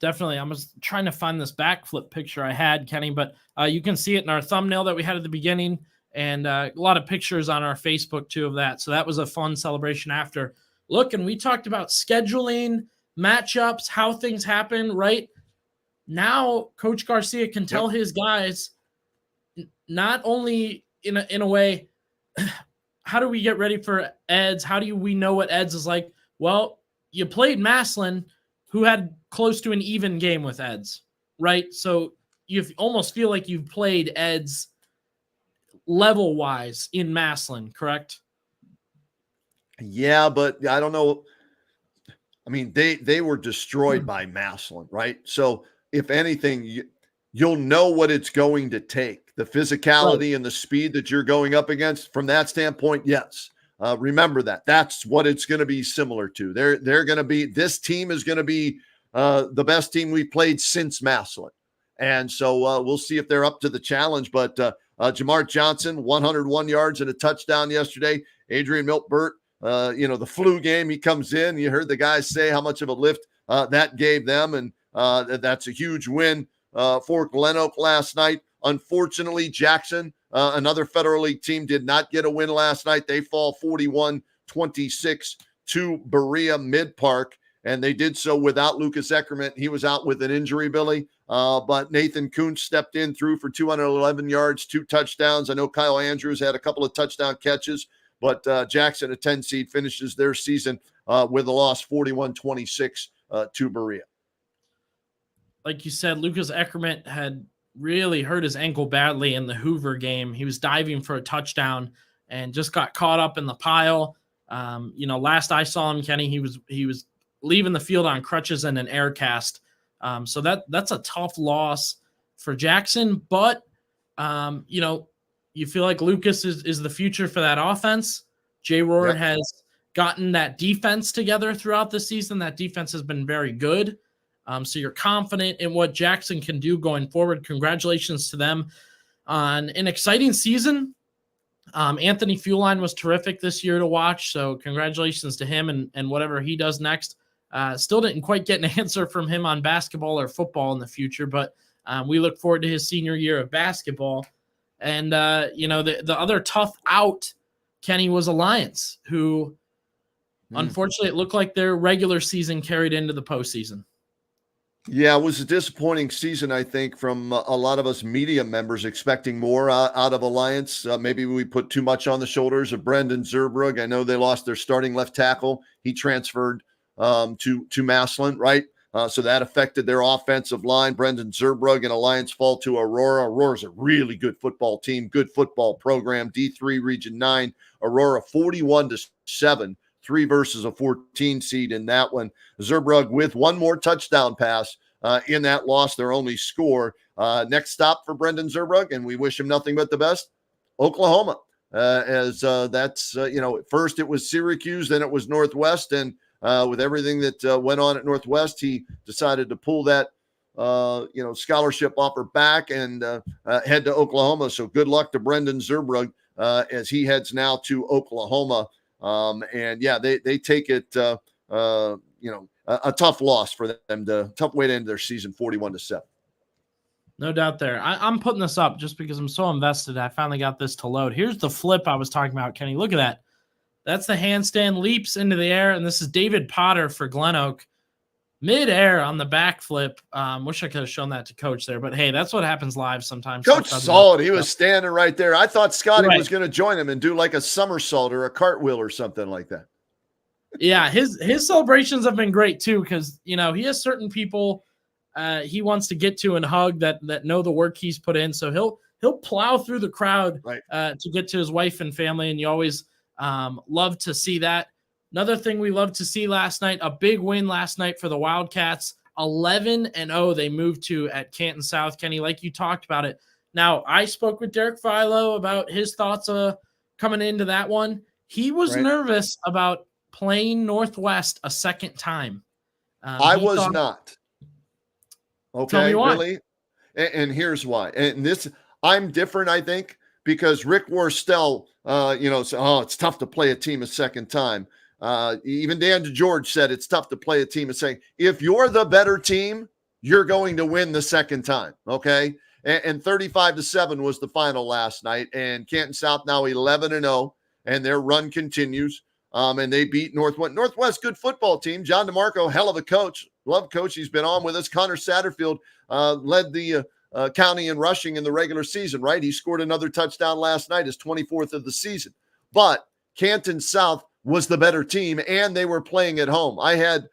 Definitely. I was trying to find this backflip picture I had, Kenny, but you can see it in our thumbnail that we had at the beginning, and a lot of pictures on our Facebook too of that. So that was a fun celebration after. Look, and we talked about scheduling, matchups, how things happen, right? Now Coach Garcia can tell his guys not only in a way, how do we get ready for Eds? How do we know what Eds is like? Well, you played Massillon, who had close to an even game with Eds, right? So you almost feel like you've played Eds level-wise in Massillon, correct? Yeah, but I don't know. I mean, they were destroyed by Massillon, right? So if anything, you'll know what it's going to take. The physicality and the speed that you're going up against from that standpoint, yes. Remember that. That's what it's going to be similar to. They're going to be, this team is going to be the best team we've played since Massillon. And so we'll see if they're up to the challenge. But Jamar Johnson, 101 yards and a touchdown yesterday. Adrian Miltbert, the flu game, he comes in. You heard the guys say how much of a lift that gave them. And that's a huge win for Glen Oak last night. Unfortunately, Jackson, another Federal League team, did not get a win last night. They fall 41-26 to Berea Mid-Park, and they did so without Lucas Eckerman. He was out with an injury, Billy, but Nathan Kuntz stepped in, threw for 211 yards, 2 touchdowns. I know Kyle Andrews had a couple of touchdown catches, but Jackson, a 10 seed, finishes their season with a loss 41-26 to Berea. Like you said, Lucas Eckerman had really hurt his ankle badly in the Hoover game. He was diving for a touchdown and just got caught up in the pile. Last I saw him, Kenny, he was leaving the field on crutches and an air cast. So that's a tough loss for Jackson, but you feel like Lucas is the future for that offense. Jay Roard has gotten that defense together throughout the season. That defense has been very good. So you're confident in what Jackson can do going forward. Congratulations to them on an exciting season. Anthony Fuline was terrific this year to watch, so congratulations to him and whatever he does next. Still didn't quite get an answer from him on basketball or football in the future, but we look forward to his senior year of basketball. And, the other tough out, Kenny, was Alliance, who unfortunately it looked like their regular season carried into the postseason. Yeah, it was a disappointing season, I think, from a lot of us media members expecting more out of Alliance. Maybe we put too much on the shoulders of Brendan Zerbrugg. I know they lost their starting left tackle. He transferred to Massillon, right? So that affected their offensive line. Brendan Zerbrugg and Alliance fall to Aurora. Aurora's a really good football team, good football program, D3 Region 9. Aurora 41-7. 3 versus a 14 seed in that one. Zerbrugg with one more touchdown pass in that loss, their only score. Next stop for Brendan Zerbrugg, and we wish him nothing but the best, Oklahoma. First it was Syracuse, then it was Northwest, and with everything that went on at Northwest, he decided to pull that scholarship offer back and head to Oklahoma. So good luck to Brendan Zerbrugg as he heads now to Oklahoma. They take it, a tough loss for them, tough way to end their season, 41-7. No doubt there. I'm putting this up just because I'm so invested. I finally got this to load. Here's the flip I was talking about, Kenny. Look at that. That's the handstand, leaps into the air, and this is David Potter for Glen Oak. Mid-air on the backflip. Wish I could have shown that to Coach there, but hey, that's what happens live sometimes. Coach saw it. He was standing right there. I thought Scotty was going to join him and do like a somersault or a cartwheel or something like that. Yeah, his celebrations have been great too, because he has certain people he wants to get to and hug that know the work he's put in. So he'll plow through the crowd to get to his wife and family, and you always Love to see that. Another thing we love to see last night, a big win last night for the Wildcats. 11-0 they moved to at Canton South. Kenny, like you talked about it. Now, I spoke with Derek Philo about his thoughts coming into that one. He was nervous about playing Northwest a second time. I was not. Okay, tell me why. Billy. And here's why. And this, I'm different, I think, because Rick Worstell, said, it's tough to play a team a second time. Even Dan DeGeorge said it's tough to play a team and saying, if you're the better team, you're going to win the second time. Okay. And 35-7 was the final last night. And Canton South now 11-0, and their run continues. And they beat Northwest. Northwest, good football team. John DeMarco, hell of a coach. Love coach. He's been on with us. Connor Satterfield led the county in rushing in the regular season, right? He scored another touchdown last night, his 24th of the season. But Canton South was the better team, and they were playing at home. I had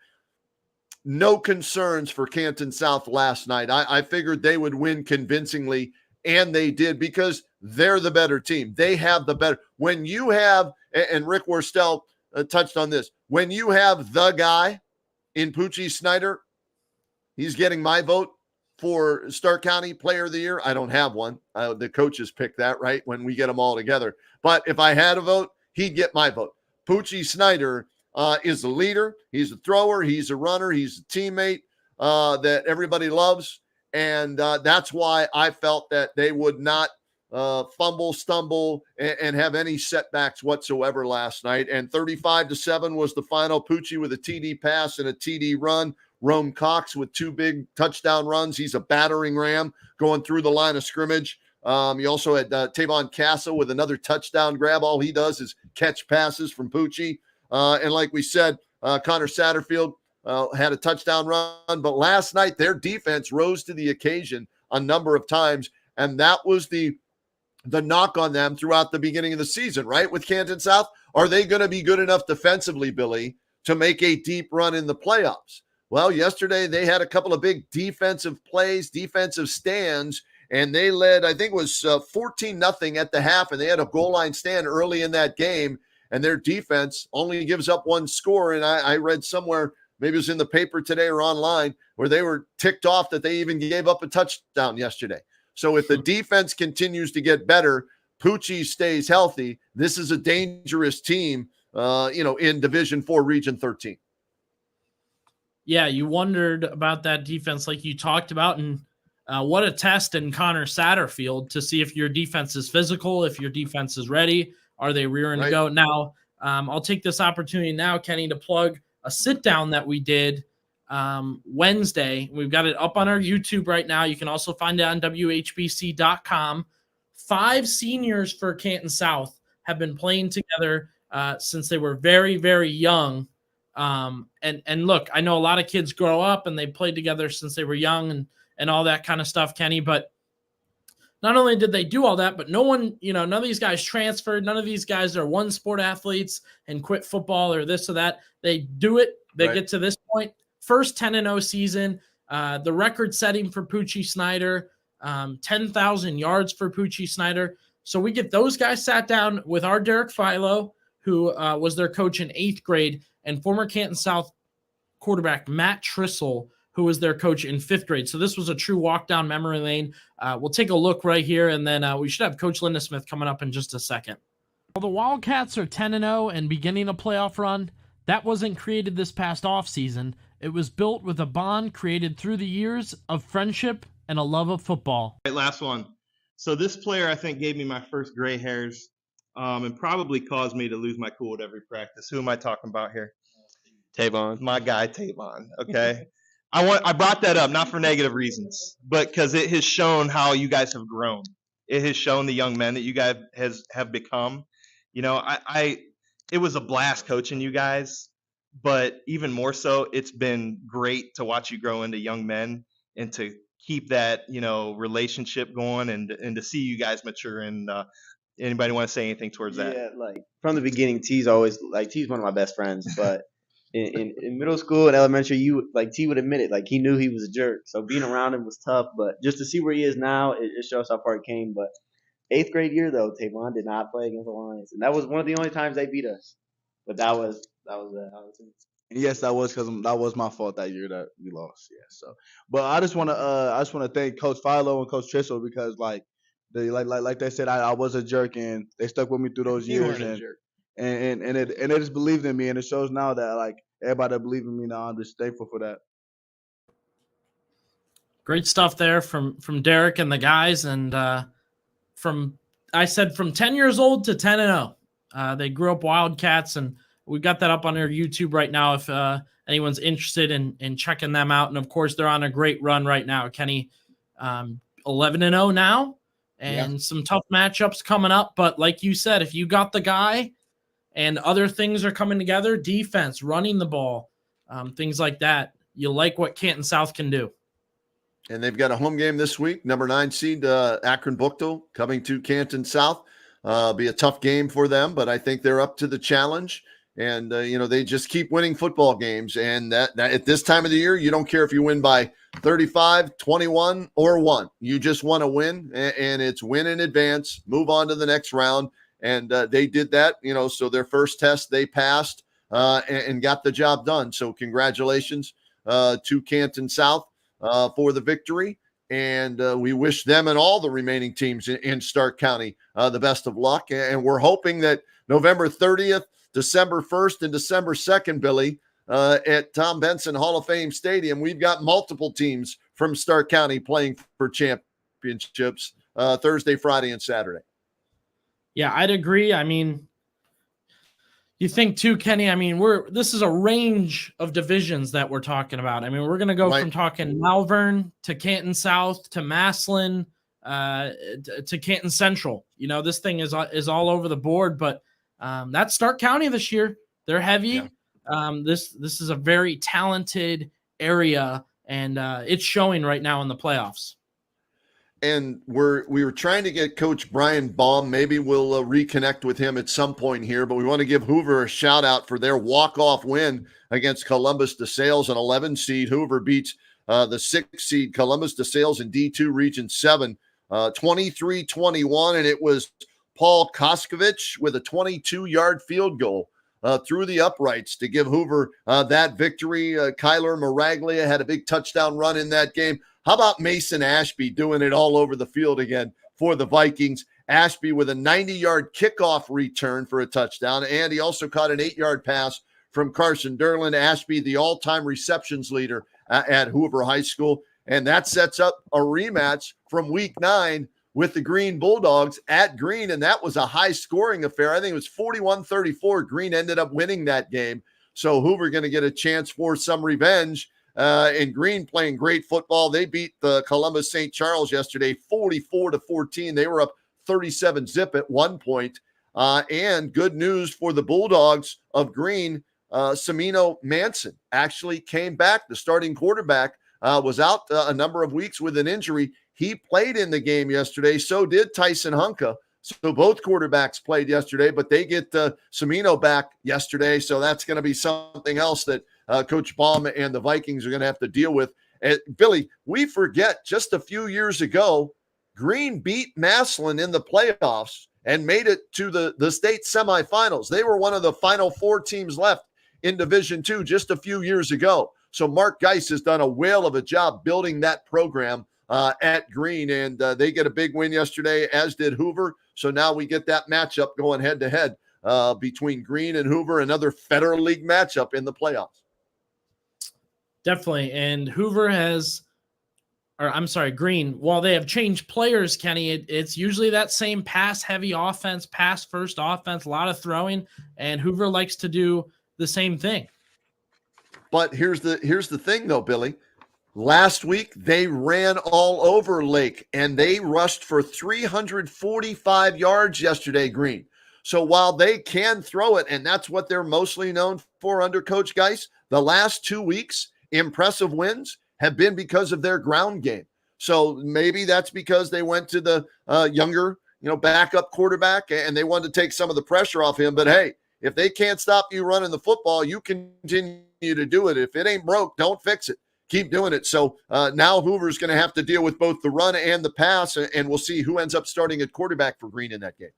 no concerns for Canton South last night. I figured they would win convincingly, and they did because they're the better team. They have the better. When you have, and Rick Worstell touched on this, when you have the guy in Poochie Snyder, he's getting my vote for Stark County Player of the Year. I don't have one. The coaches pick that, right, when we get them all together. But if I had a vote, he'd get my vote. Poochie Snyder is a leader. He's a thrower. He's a runner. He's a teammate that everybody loves. And that's why I felt that they would not fumble, stumble, and have any setbacks whatsoever last night. And 35-7 was the final. Poochie with a TD pass and a TD run. Rome Cox with 2 big touchdown runs. He's a battering ram going through the line of scrimmage. You also had Tavon Castle with another touchdown grab. All he does is catch passes from Poochie. And like we said, Connor Satterfield had a touchdown run. But last night, their defense rose to the occasion a number of times. And that was the knock on them throughout the beginning of the season, right? With Canton South, are they going to be good enough defensively, Billy, to make a deep run in the playoffs? Well, yesterday they had a couple of big defensive plays, defensive stands, and they led, I think it was 14-0 at the half, and they had a goal line stand early in that game, and their defense only gives up 1 score. And I read somewhere, maybe it was in the paper today or online, where they were ticked off that they even gave up a touchdown yesterday. So if the defense continues to get better, Poochie stays healthy, this is a dangerous team, in Division 4, Region 13. Yeah, you wondered about that defense like you talked about, and what a test in Connor Satterfield to see if your defense is physical, if your defense is ready, are they rearing to go? Now, I'll take this opportunity now, Kenny, to plug a sit-down that we did Wednesday. We've got it up on our YouTube right now. You can also find it on WHBC.com. 5 seniors for Canton South have been playing together since they were very, very young. And look, I know a lot of kids grow up and they played together since they were young and all that kind of stuff, Kenny, but not only did they do all that, but none of these guys transferred. None of these guys are one sport athletes and quit football or this or that. They do it. They get to this point. First 10-0 season, the record setting for Poochie Snyder, 10,000 yards for Poochie Snyder. So we get those guys sat down with our Derek Philo, who was their coach in 8th grade, and former Canton South quarterback Matt Trissel, who was their coach in 5th grade. So this was a true walk down memory lane. We'll take a look right here, and then we should have Coach Linda Smith coming up in just a second. Well, the Wildcats are 10-0 and beginning a playoff run. That wasn't created this past offseason. It was built with a bond created through the years of friendship and a love of football. Right, last one. So this player, I think, gave me my first gray hairs and probably caused me to lose my cool at every practice. Who am I talking about here? Tavon. My guy, Tavon. Okay. I brought that up, not for negative reasons, but because it has shown how you guys have grown. It has shown the young men that you guys have become. It was a blast coaching you guys, but even more so, it's been great to watch you grow into young men and to keep that, relationship going and to see you guys mature. And anybody want to say anything towards that? Yeah, like from the beginning, T's one of my best friends, but in middle school and elementary, T would admit it, he knew he was a jerk. So being around him was tough, but just to see where he is now, it shows how far it came. But 8th grade year though, Tavon did not play against the Lions, and that was one of the only times they beat us. But that was it. And yes, that was my fault that year that we lost. Yeah. So, but I just want to thank Coach Philo and Coach Trissel because like they said I was a jerk and they stuck with me through those You years weren't a jerk. and they just believed in me, and it shows now that like everybody that believe in me now, I'm just thankful for that. Great stuff there from Derek and the guys, and from 10 years old to 10-0. They grew up Wildcats, and we've got that up on our YouTube right now if anyone's interested in checking them out. And of course, they're on a great run right now. Kenny, 11-0 now, and some tough matchups coming up. But like you said, if you got the guy and other things are coming together, defense, running the ball, things like that, you like what Canton South can do. And they've got a home game this week. Number 9 seed Akron Buchtel coming to Canton South. Be a tough game for them, but I think they're up to the challenge. And they just keep winning football games. And that at this time of the year, you don't care if you win by 35, 21, or 1. You just want to win, and it's win in advance. Move on to the next round. And they did that. So their first test they passed and got the job done. So congratulations to Canton South for the victory, and we wish them and all the remaining teams in Stark County the best of luck. And we're hoping that November 30th, December 1st, and December 2nd, Billy, at Tom Benson Hall of Fame Stadium, we've got multiple teams from Stark County playing for championships Thursday, Friday, and Saturday. Yeah, I'd agree. I mean, you think too, Kenny, this is a range of divisions that we're talking about. We're going to go from talking Malvern to Canton South to Massillon to Canton Central. This thing is all over the board, but that's Stark County this year. They're heavy. Yeah. This is a very talented area, and it's showing right now in the playoffs. And we were trying to get Coach Brian Baum. Maybe we'll reconnect with him at some point here, but we want to give Hoover a shout out for their walk-off win against Columbus DeSales, an 11 seed. Hoover beats the 6 seed Columbus DeSales in D2 Region 7, 23-21, and it was Paul Koskovich with a 22-yard field goal through the uprights to give Hoover that victory. Kyler Maraglia had a big touchdown run in that game. How about Mason Ashby doing it all over the field again for the Vikings? Ashby with a 90-yard kickoff return for a touchdown, and he also caught an 8-yard pass from Carson Derlin. Ashby, the all-time receptions leader at Hoover High School, and that sets up a rematch from Week 9 with the Green Bulldogs at Green, and that was a high-scoring affair. I think it was 41-34. Green ended up winning that game, so Hoover going to get a chance for some revenge. And Green playing great football. They beat the Columbus St. Charles yesterday 44-14. They were up 37-zip at one point. And good news for the Bulldogs of Green, Semino Manson actually came back. The starting quarterback was out a number of weeks with an injury. He played in the game yesterday. So did Tyson Hunka. So both quarterbacks played yesterday, but they get Semino back yesterday. So that's going to be something else that Coach Baum and the Vikings are going to have to deal with. Billy, we forget just a few years ago, Green beat Massillon in the playoffs and made it to the state semifinals. They were one of the final 4 teams left in Division II just a few years ago. So Mark Geis has done a whale of a job building that program at Green, and they get a big win yesterday, as did Hoover. So now we get that matchup going head-to-head between Green and Hoover, another Federal League matchup in the playoffs. Definitely. And Green, while they have changed players, Kenny, it's usually that same pass-heavy offense, pass-first offense, a lot of throwing, and Hoover likes to do the same thing. But here's the thing, though, Billy. Last week, they ran all over Lake, and they rushed for 345 yards yesterday, Green. So while they can throw it, and that's what they're mostly known for under Coach Geis, the last 2 weeks, impressive wins have been because of their ground game. So maybe that's because they went to the younger, backup quarterback, and they wanted to take some of the pressure off him. But hey, if they can't stop you running the football, you continue to do it. If it ain't broke, don't fix it. keep doing it. So now Hoover's going to have to deal with both the run and the pass, and we'll see who ends up starting at quarterback for Green in that game.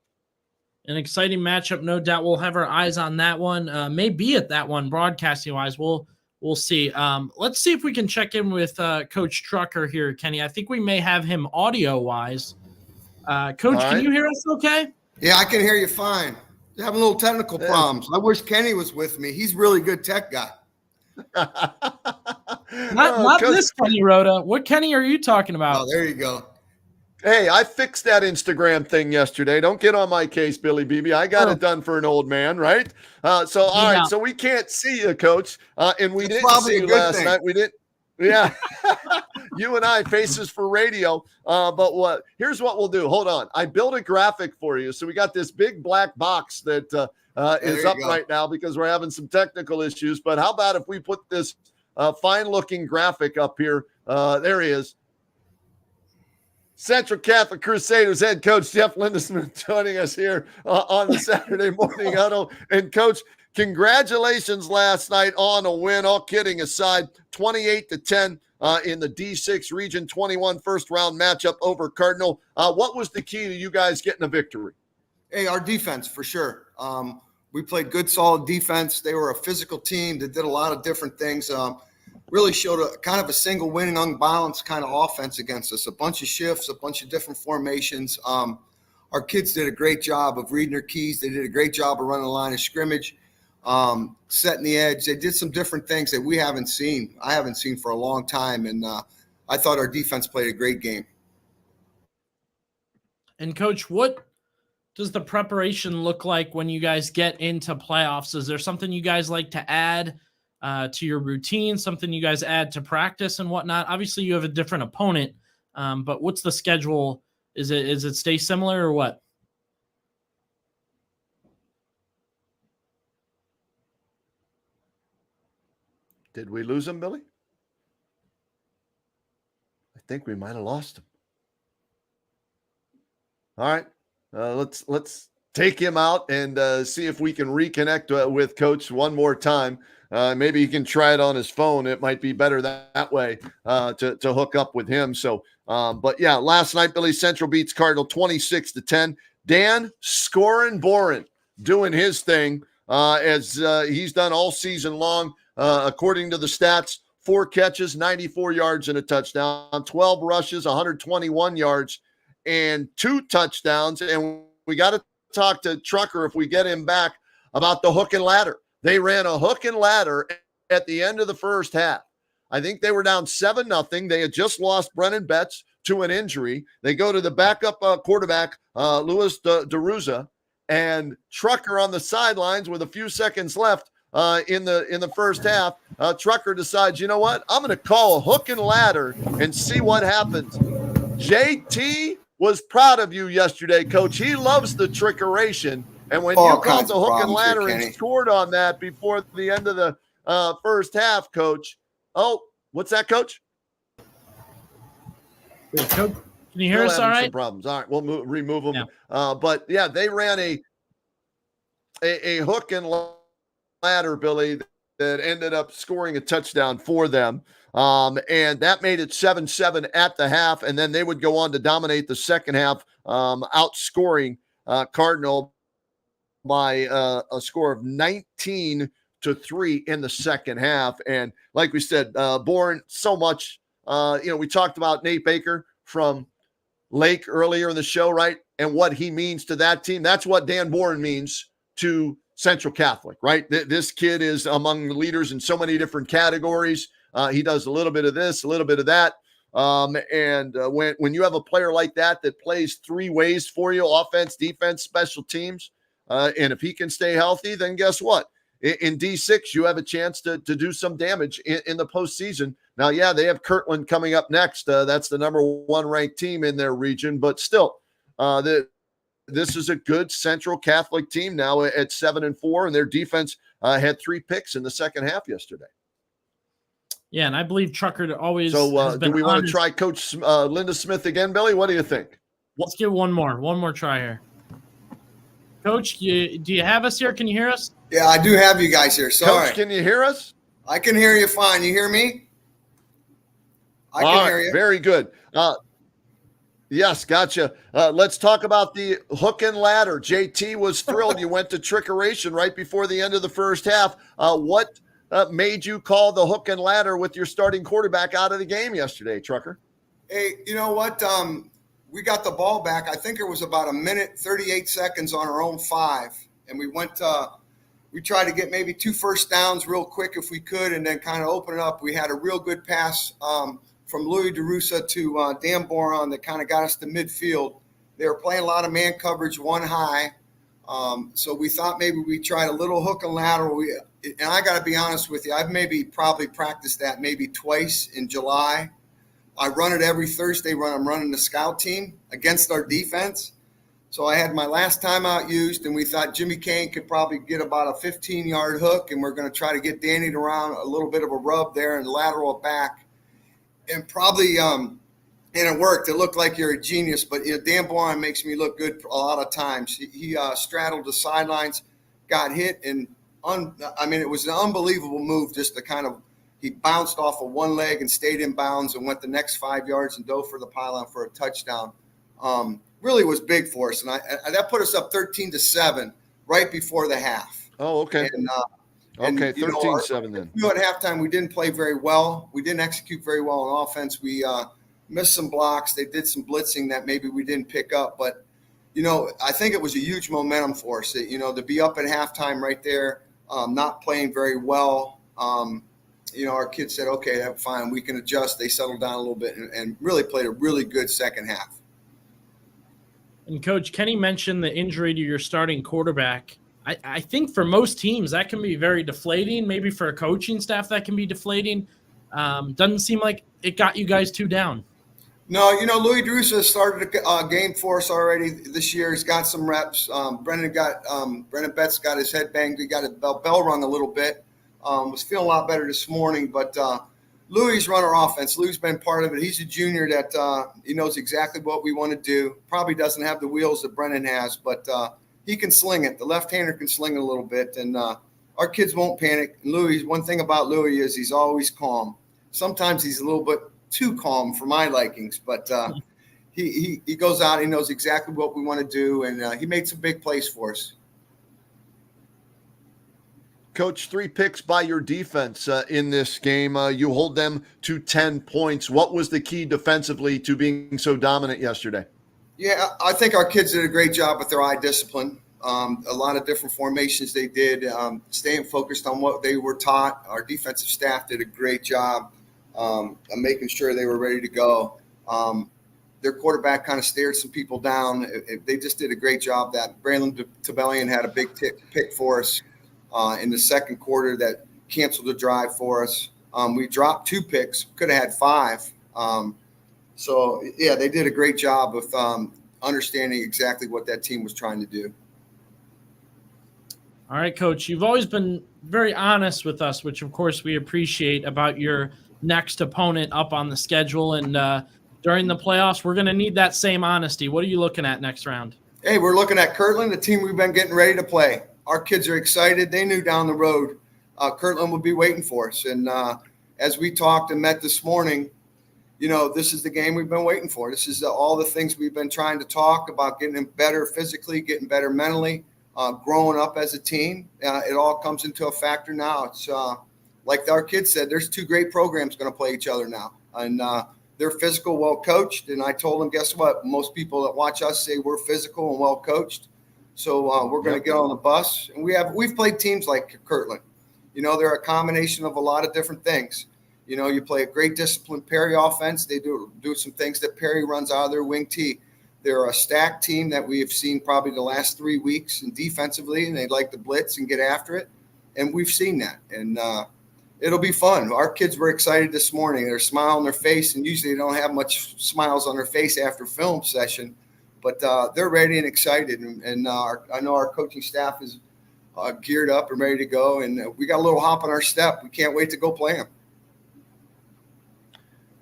An exciting matchup, no doubt. We'll have our eyes on that one. Maybe at that one, broadcasting-wise. We'll see. Let's see if we can check in with Coach Trucker here, Kenny. I think we may have him audio-wise. Coach, can you hear us okay? Yeah, I can hear you fine. You're having a little technical problems. I wish Kenny was with me. He's a really good tech guy. Not this Kenny Rhoda. What Kenny are you talking about? Oh, there you go. Hey, I fixed that Instagram thing yesterday. Don't get on my case, Billy Beebe. I got it done for an old man, right? All right. So we can't see you, Coach, and we didn't see you last night. We didn't. Yeah, you and I, faces for radio. But here's what we'll do. Hold on. I built a graphic for you. So we got this big black box that is up right now because we're having some technical issues. But how about if we put this fine-looking graphic up here? There he is. Central Catholic Crusaders head coach Jeff Lindesmith joining us here on the Saturday Morning Huddle. And, Coach, congratulations last night on a win. All kidding aside, 28-10 in the D6 Region 21 first-round matchup over Cardinal. What was the key to you guys getting a victory? Hey, our defense, for sure. We played good, solid defense. They were a physical team that did a lot of different things. Really showed a kind of a single winning, unbalanced kind of offense against us. A bunch of shifts, a bunch of different formations. Our kids did a great job of reading their keys. They did a great job of running the line of scrimmage, setting the edge. They did some different things that we haven't seen. I haven't seen for a long time, and I thought our defense played a great game. And, Coach, what does the preparation look like when you guys get into playoffs? Is there something you guys like to add to your routine, something you guys add to practice and whatnot? Obviously, you have a different opponent, but what's the schedule? Is it stay similar or what? Did we lose him, Billy? I think we might have lost him. All right, let's take him out and see if we can reconnect with Coach one more time. Maybe he can try it on his phone. It might be better that way to hook up with him. So, but yeah, last night, Billy, Central beats Cardinal 26-10. Dan boring, doing his thing as he's done all season long. According to the stats, 4 catches, 94 yards and a touchdown, 12 rushes, 121 yards, and 2 touchdowns. And we got to talk to Trucker if we get him back about the hook and ladder. They ran a hook and ladder at the end of the first half. I think they were down 7-0. They had just lost Brennan Betts to an injury. They go to the backup quarterback, Louis DeRuza, and Trucker on the sidelines with a few seconds left in the first half. Trucker decides, you know what? I'm going to call a hook and ladder and see what happens. JT was proud of you yesterday, Coach. He loves the trickeration. And when you called the hook and ladder and scored on that before the end of the first half, Coach. Oh, what's that, Coach? Coach, can you hear us all right? Some problems. All right, we'll remove them. Yeah. But, yeah, they ran a hook and ladder, Billy, that ended up scoring a touchdown for them. And that made it 7-7 at the half. And then they would go on to dominate the second half, outscoring Cardinal by a score of 19-3 in the second half. And like we said, Bourne, so much, we talked about Nate Baker from Lake earlier in the show, right? And what he means to that team. That's what Dan Bourne means to Central Catholic, right? This kid is among the leaders in so many different categories. He does a little bit of this, a little bit of that. When you have a player like that plays 3 ways for you, offense, defense, special teams, and if he can stay healthy, then guess what? In D6, you have a chance to do some damage in the postseason. Now, yeah, they have Kirtland coming up next. That's the number 1 ranked team in their region, but still, this is a good Central Catholic team now at 7-4, and their defense had 3 picks in the second half yesterday. Yeah, and I believe Trucker always. So, do we want to try Coach Linda Smith again, Billy? What do you think? Let's give one more try here. Coach, do you have us here? Can you hear us? Yeah, I do have you guys here. Sorry. Coach, can you hear us? I can hear you fine. You hear me? I can hear you. Very good. Yes, gotcha. Let's talk about the hook and ladder. JT was thrilled. You went to trickeration right before the end of the first half. What made you call the hook and ladder with your starting quarterback out of the game yesterday, Trucker? Hey, you know what? We got the ball back. I think it was about 1 minute, 38 seconds on our own 5. And we tried to get maybe 2 first downs real quick if we could, and then kind of open it up. We had a real good pass from Louis DeRussa to Dan Boron that kind of got us to midfield. They were playing a lot of man coverage, 1 high. So we thought maybe we tried a little hook and lateral. And I got to be honest with you, I've probably practiced that maybe twice in July. I run it every Thursday when I'm running the scout team against our defense. So I had my last timeout used, and we thought Jimmy Kane could probably get about a 15-yard hook, and we're going to try to get Danny around a little bit of a rub there and lateral it back. And probably and it worked. It looked like you're a genius, but Dan Bourne makes me look good a lot of times. He straddled the sidelines, got hit, and it was an unbelievable move just to kind of – he bounced off of one leg and stayed in bounds and went the next 5 yards and dove for the pylon for a touchdown. Really was big for us, and that put us up 13-7 right before the half. Oh, okay. Okay, 13-7 then. At halftime, we didn't play very well. We didn't execute very well on offense. We missed some blocks. They did some blitzing that maybe we didn't pick up. But, I think it was a huge momentum for us. To be up at halftime right there, not playing very well. Our kids said, okay, that's fine. We can adjust. They settled down a little bit and really played a really good second half. And Coach, Kenny mentioned the injury to your starting quarterback. I think for most teams that can be very deflating. Maybe for a coaching staff that can be deflating. Doesn't seem like it got you guys too down. No, Louis DeRussa started a game for us already this year. He's got some reps. Brendan Betts got his head banged. He got a bell rung a little bit. Was feeling a lot better this morning, but Louis run our offense. Louis been part of it. He's a junior that he knows exactly what we want to do. Probably doesn't have the wheels that Brennan has, but he can sling it. The left-hander can sling it a little bit, and our kids won't panic. And Louis, one thing about Louis is he's always calm. Sometimes he's a little bit too calm for my likings, but he goes out. He knows exactly what we want to do, and he made some big plays for us. Coach, 3 picks by your defense in this game. You hold them to 10 points. What was the key defensively to being so dominant yesterday? Yeah, I think our kids did a great job with their eye discipline. A lot of different formations they did, staying focused on what they were taught. Our defensive staff did a great job of making sure they were ready to go. Their quarterback kind of stared some people down. They just did a great job. That Braylon Tabellion had a big pick for us in the second quarter that canceled the drive for us. We dropped 2 picks, could have had 5. So, yeah, they did a great job with understanding exactly what that team was trying to do. All right, Coach, you've always been very honest with us, which, of course, we appreciate about your next opponent up on the schedule. And during the playoffs, we're going to need that same honesty. What are you looking at next round? Hey, we're looking at Kirtland, the team we've been getting ready to play. Our kids are excited. They knew down the road Kirtland would be waiting for us. And as we talked and met this morning, this is the game we've been waiting for. This is all the things we've been trying to talk about, getting better physically, getting better mentally, growing up as a team. It all comes into a factor now. It's like our kids said, there's 2 great programs going to play each other now. And they're physical, well-coached. And I told them, guess what? Most people that watch us say we're physical and well-coached. So we're going to get on the bus. And we've played teams like Kirtland. They're a combination of a lot of different things. You play a great disciplined Perry offense. They do some things that Perry runs out of their wing tee. They're a stacked team that we have seen probably the last 3 weeks and defensively, and they like to blitz and get after it. And we've seen that. And it'll be fun. Our kids were excited this morning. They're smiling on their face, and usually they don't have much smiles on their face after film session. But they're ready and excited, and I know our coaching staff is geared up and ready to go, and we got a little hop on our step. We can't wait to go play them.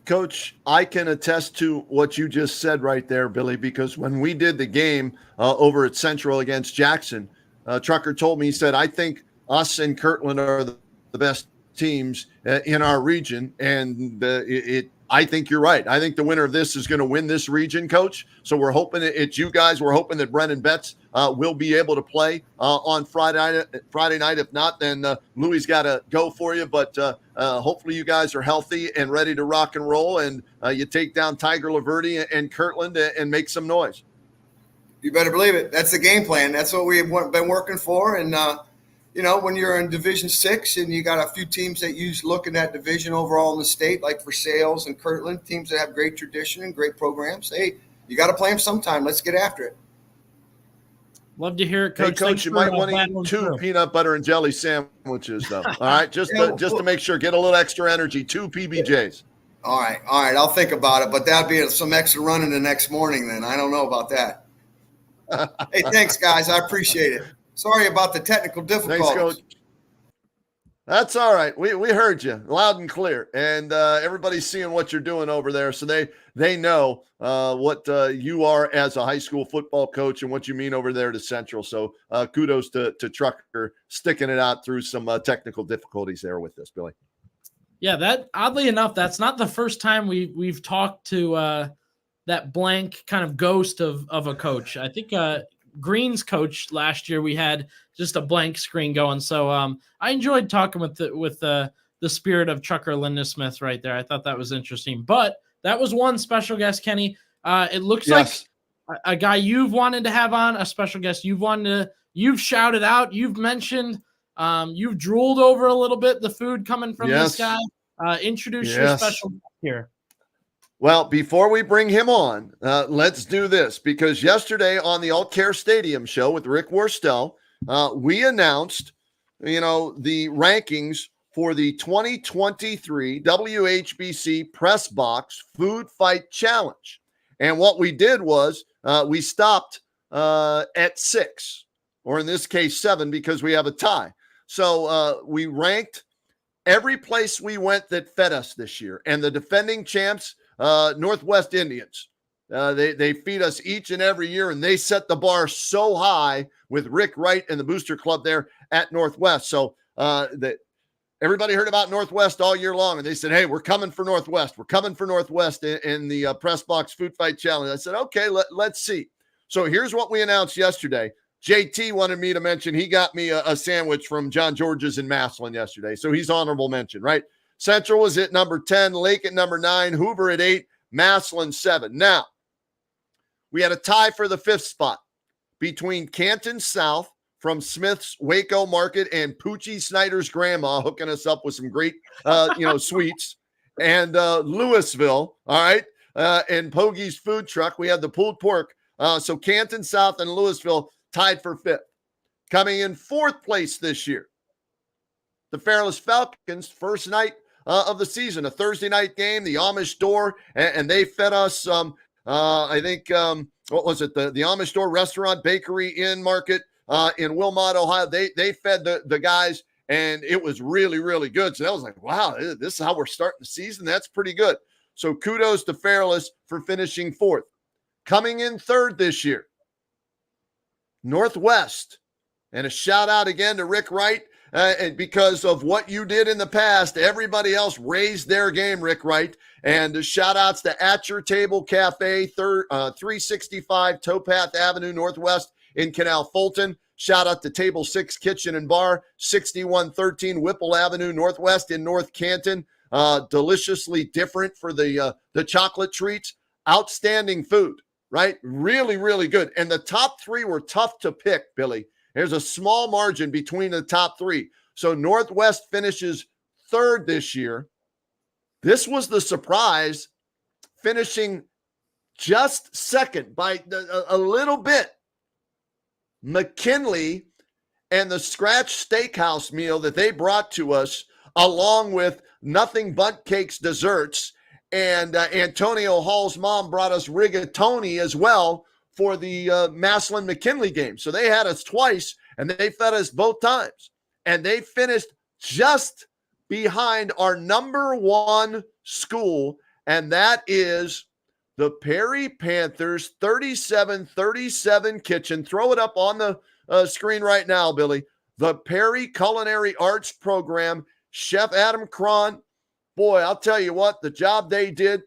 Coach, I can attest to what you just said right there, Billy, because when we did the game over at Central against Jackson, Trucker told me, he said, I think us and Kirtland are the best teams in our region, and I think you're right. I think the winner of this is going to win this region, Coach. So we're hoping it's you guys. We're hoping that Brennan Betts will be able to play on Friday night. If not, then Louis got to go for you. But hopefully you guys are healthy and ready to rock and roll, and you take down Tiger Laverty and Kirtland and make some noise. You better believe it. That's the game plan. That's what we've been working for. And, when you're in Division 6 and you got a few teams that you look in that division overall in the state, like Versailles and Kirtland, teams that have great tradition and great programs, hey, you got to play them sometime. Let's get after it. Love to hear it, Coach. Hey, Coach, you might want to eat 2 peanut butter and jelly sandwiches, though. All right, just to make sure, get a little extra energy. 2 PBJs. All right. I'll think about it, but that'd be some extra running the next morning. Then I don't know about that. Hey, thanks, guys. I appreciate it. Sorry about the technical difficulties. Thanks, Coach. That's all right. We heard you loud and clear, and everybody's seeing what you're doing over there, so they know what you are as a high school football coach and what you mean over there to Central. So kudos to Trucker sticking it out through some technical difficulties there with this, Billy. Yeah, that oddly enough, that's not the first time we've talked to that blank kind of ghost of a coach. I think Green's coach last year, we had just a blank screen going. So I enjoyed talking with the spirit of Trucker Lindesmith right there. I thought that was interesting. But that was one special guest, Kenny. It looks like a guy you've wanted to have on, a special guest you've shouted out, you've mentioned, you've drooled over a little bit the food coming from this guy. Introduce your special guest here. Well, before we bring him on, let's do this, because yesterday on the Alt Care Stadium show with Rick Worstel, we announced, the rankings for the 2023 WHBC Press Box Food Fight Challenge. And what we did was we stopped at 6, or in this case 7, because we have a tie. So we ranked every place we went that fed us this year, and the defending champs, Northwest Indians. They feed us each and every year, and they set the bar so high with Rick Wright and the Booster Club there at Northwest. So everybody heard about Northwest all year long, and they said, hey, we're coming for Northwest. We're coming for Northwest in the Press Box Food Fight Challenge. I said, okay, let's see. So here's what we announced yesterday. JT wanted me to mention he got me a sandwich from John George's in Massillon yesterday. So he's honorable mention, right? Central was at number 10, Lake at number 9, Hoover at 8, Massillon 7. Now, we had a tie for the 5th spot between Canton South from Smith's Waco Market and Poochie Snyder's grandma hooking us up with some great, sweets, and Louisville, all right, and Pogie's Food Truck. We had the pulled pork. So Canton South and Louisville tied for 5th. Coming in 4th place this year, the Fairless Falcons, first night of the season, a Thursday night game, the Amish Door, and they fed us what was it? The Amish Door Restaurant Bakery Inn Market in Wilmot, Ohio. They fed the guys, and it was really, really good. So that was like, wow, this is how we're starting the season. That's pretty good. So kudos to Fairless for finishing 4th. Coming in 3rd this year, Northwest, and a shout out again to Rick Wright. And because of what you did in the past, everybody else raised their game, Rick Wright. And shout outs to At Your Table Cafe, 365 Towpath Avenue Northwest in Canal Fulton. Shout out to Table 6 Kitchen and Bar, 6113 Whipple Avenue Northwest in North Canton. Deliciously different for the chocolate treats. Outstanding food, right? Really, really good. And the top 3 were tough to pick, Billy. There's a small margin between the top 3. So Northwest finishes 3rd this year. This was the surprise, finishing just 2nd by a little bit. McKinley and the Scratch Steakhouse meal that they brought to us, along with Nothing But Cakes desserts, and Antonio Hall's mom brought us rigatoni as well for the Massillon-McKinley game. So they had us twice, and they fed us both times. And they finished just behind our number 1 school, and that is the Perry Panthers 3737 kitchen. Throw it up on the screen right now, Billy. The Perry Culinary Arts Program, Chef Adam Cron boy, I'll tell you what, the job they did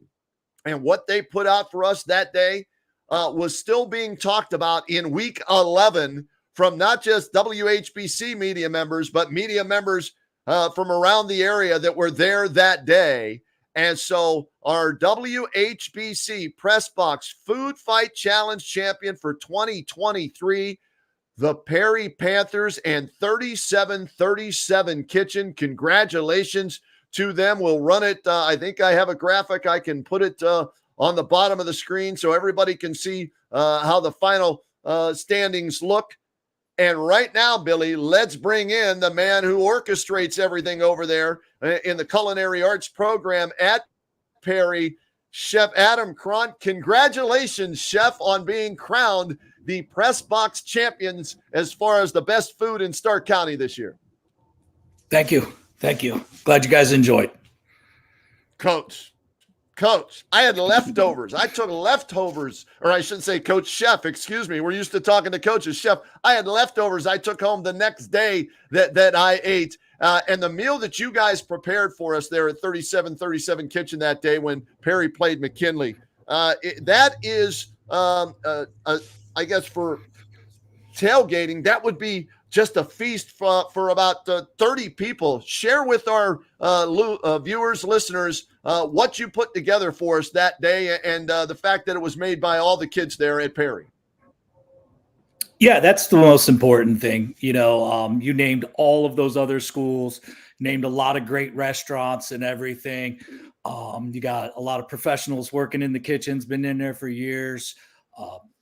and what they put out for us that day was still being talked about in week 11 from not just WHBC media members, but media members from around the area that were there that day. And so our WHBC Press Box Food Fight Challenge champion for 2023, the Perry Panthers and 3737 Kitchen. Congratulations to them. We'll run it. I think I have a graphic. I can put it on the bottom of the screen so everybody can see how the final standings look. And right now, Billy, let's bring in the man who orchestrates everything over there in the culinary arts program at Perry, Chef Adam Cront. Congratulations, Chef, on being crowned the Press Box champions as far as the best food in Stark County this year. Thank you. Thank you. Glad you guys enjoyed. Coach, I had leftovers. I took leftovers, or I should say, Coach Chef, excuse me. We're used to talking to coaches. Chef, I had leftovers I took home the next day that I ate. And the meal that you guys prepared for us there at 3737 Kitchen that day when Perry played McKinley, that is, I guess, for tailgating, that would be just a feast for about 30 people. Share with our viewers, listeners, what you put together for us that day and the fact that it was made by all the kids there at Perry. Yeah, that's the most important thing. You named all of those other schools, named a lot of great restaurants and everything. You got a lot of professionals working in the kitchens, been in there for years.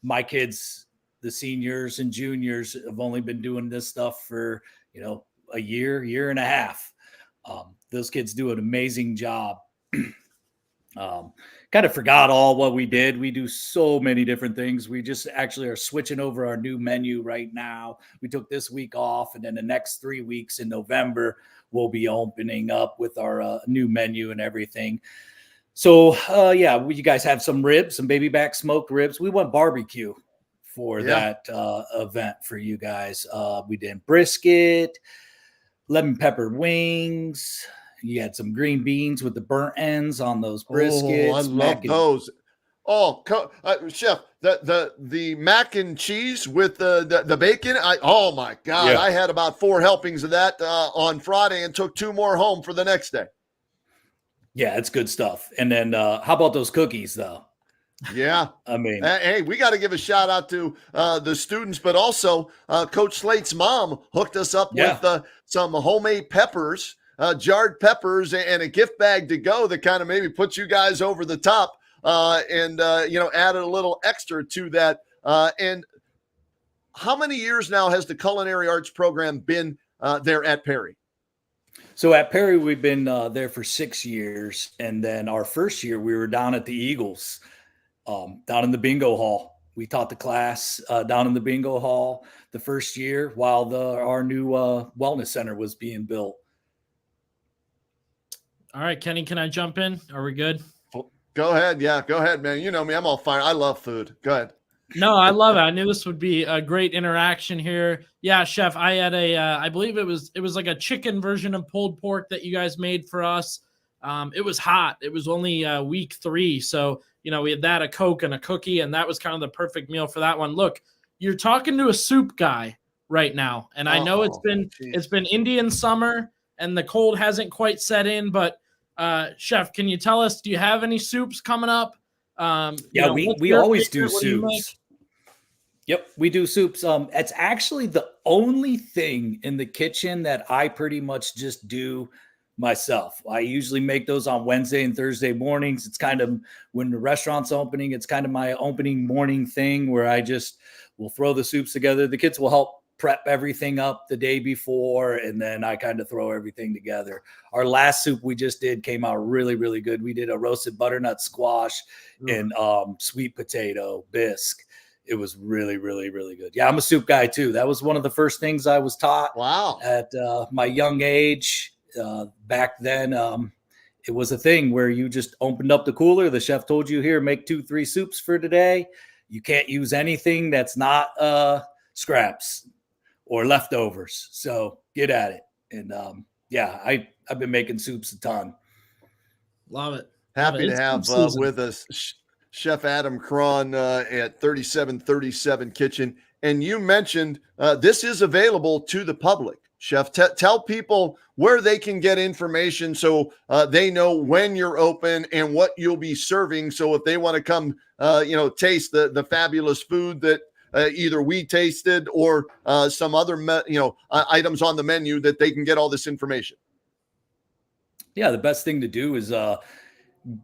My kids, the seniors and juniors, have only been doing this stuff for, a year and a half. Those kids do an amazing job. Kind of forgot all what we did. We do so many different things. We just actually are switching over our new menu right now. We took this week off, and then the next 3 weeks in November, we'll be opening up with our new menu and everything. So, you guys have some ribs, some baby back smoked ribs. We went barbecue for that event for you guys. We did brisket, lemon pepper wings. You had some green beans with the burnt ends on those briskets. Oh, I love those. Chef, the mac and cheese with the bacon. Oh my God, yeah. I had about 4 helpings of that on Friday and took 2 more home for the next day. Yeah, it's good stuff. And then how about those cookies though? Yeah. I mean, hey, we got to give a shout out to the students, but also Coach Slate's mom hooked us up with some homemade peppers, jarred peppers, and a gift bag to go that kind of maybe puts you guys over the top and added a little extra to that. And how many years now has the culinary arts program been there at Perry? So at Perry, we've been there for 6 years. And then our first year, we were down at the Eagles. Down in the bingo hall. We taught the class down in the bingo hall the first year while our new wellness center was being built. All right, Kenny, can I jump in? Are we good? Go ahead. Yeah, go ahead, man. You know me. I'm all fired. I love food. Go ahead. No, I love it. I knew this would be a great interaction here. Yeah, Chef, I had I believe it was like a chicken version of pulled pork that you guys made for us. It was hot. It was only week 3. So, we had that, a Coke and a cookie, and that was kind of the perfect meal for that one. Look, you're talking to a soup guy right now, and I know it's been Indian summer and the cold hasn't quite set in, but Chef, can you tell us, do you have any soups coming up? We always do soups. Yep, we do soups. It's actually the only thing in the kitchen that I pretty much just do myself. I usually make those on Wednesday and Thursday mornings. It's kind of when the restaurant's opening, it's kind of my opening morning thing where I just will throw the soups together. The kids will help prep everything up the day before, and then I kind of throw everything together. Our last soup we just did came out really, really good. We did a roasted butternut squash and sweet potato bisque. It was really, really, really good. Yeah, I'm a soup guy too. That was one of the first things I was taught at my young age. Back then, it was a thing where you just opened up the cooler. The chef told you, here, make 2-3 soups for today. You can't use anything that's not scraps or leftovers. So get at it. And I've been making soups a ton. Love it. Happy to It's have season. with us Chef Adam Cron at 3737 Kitchen. And you mentioned this is available to the public. Chef, tell people where they can get information so they know when you're open and what you'll be serving. So if they want to come, taste the fabulous food that either we tasted or some other, items on the menu, that they can get all this information. Yeah, the best thing to do is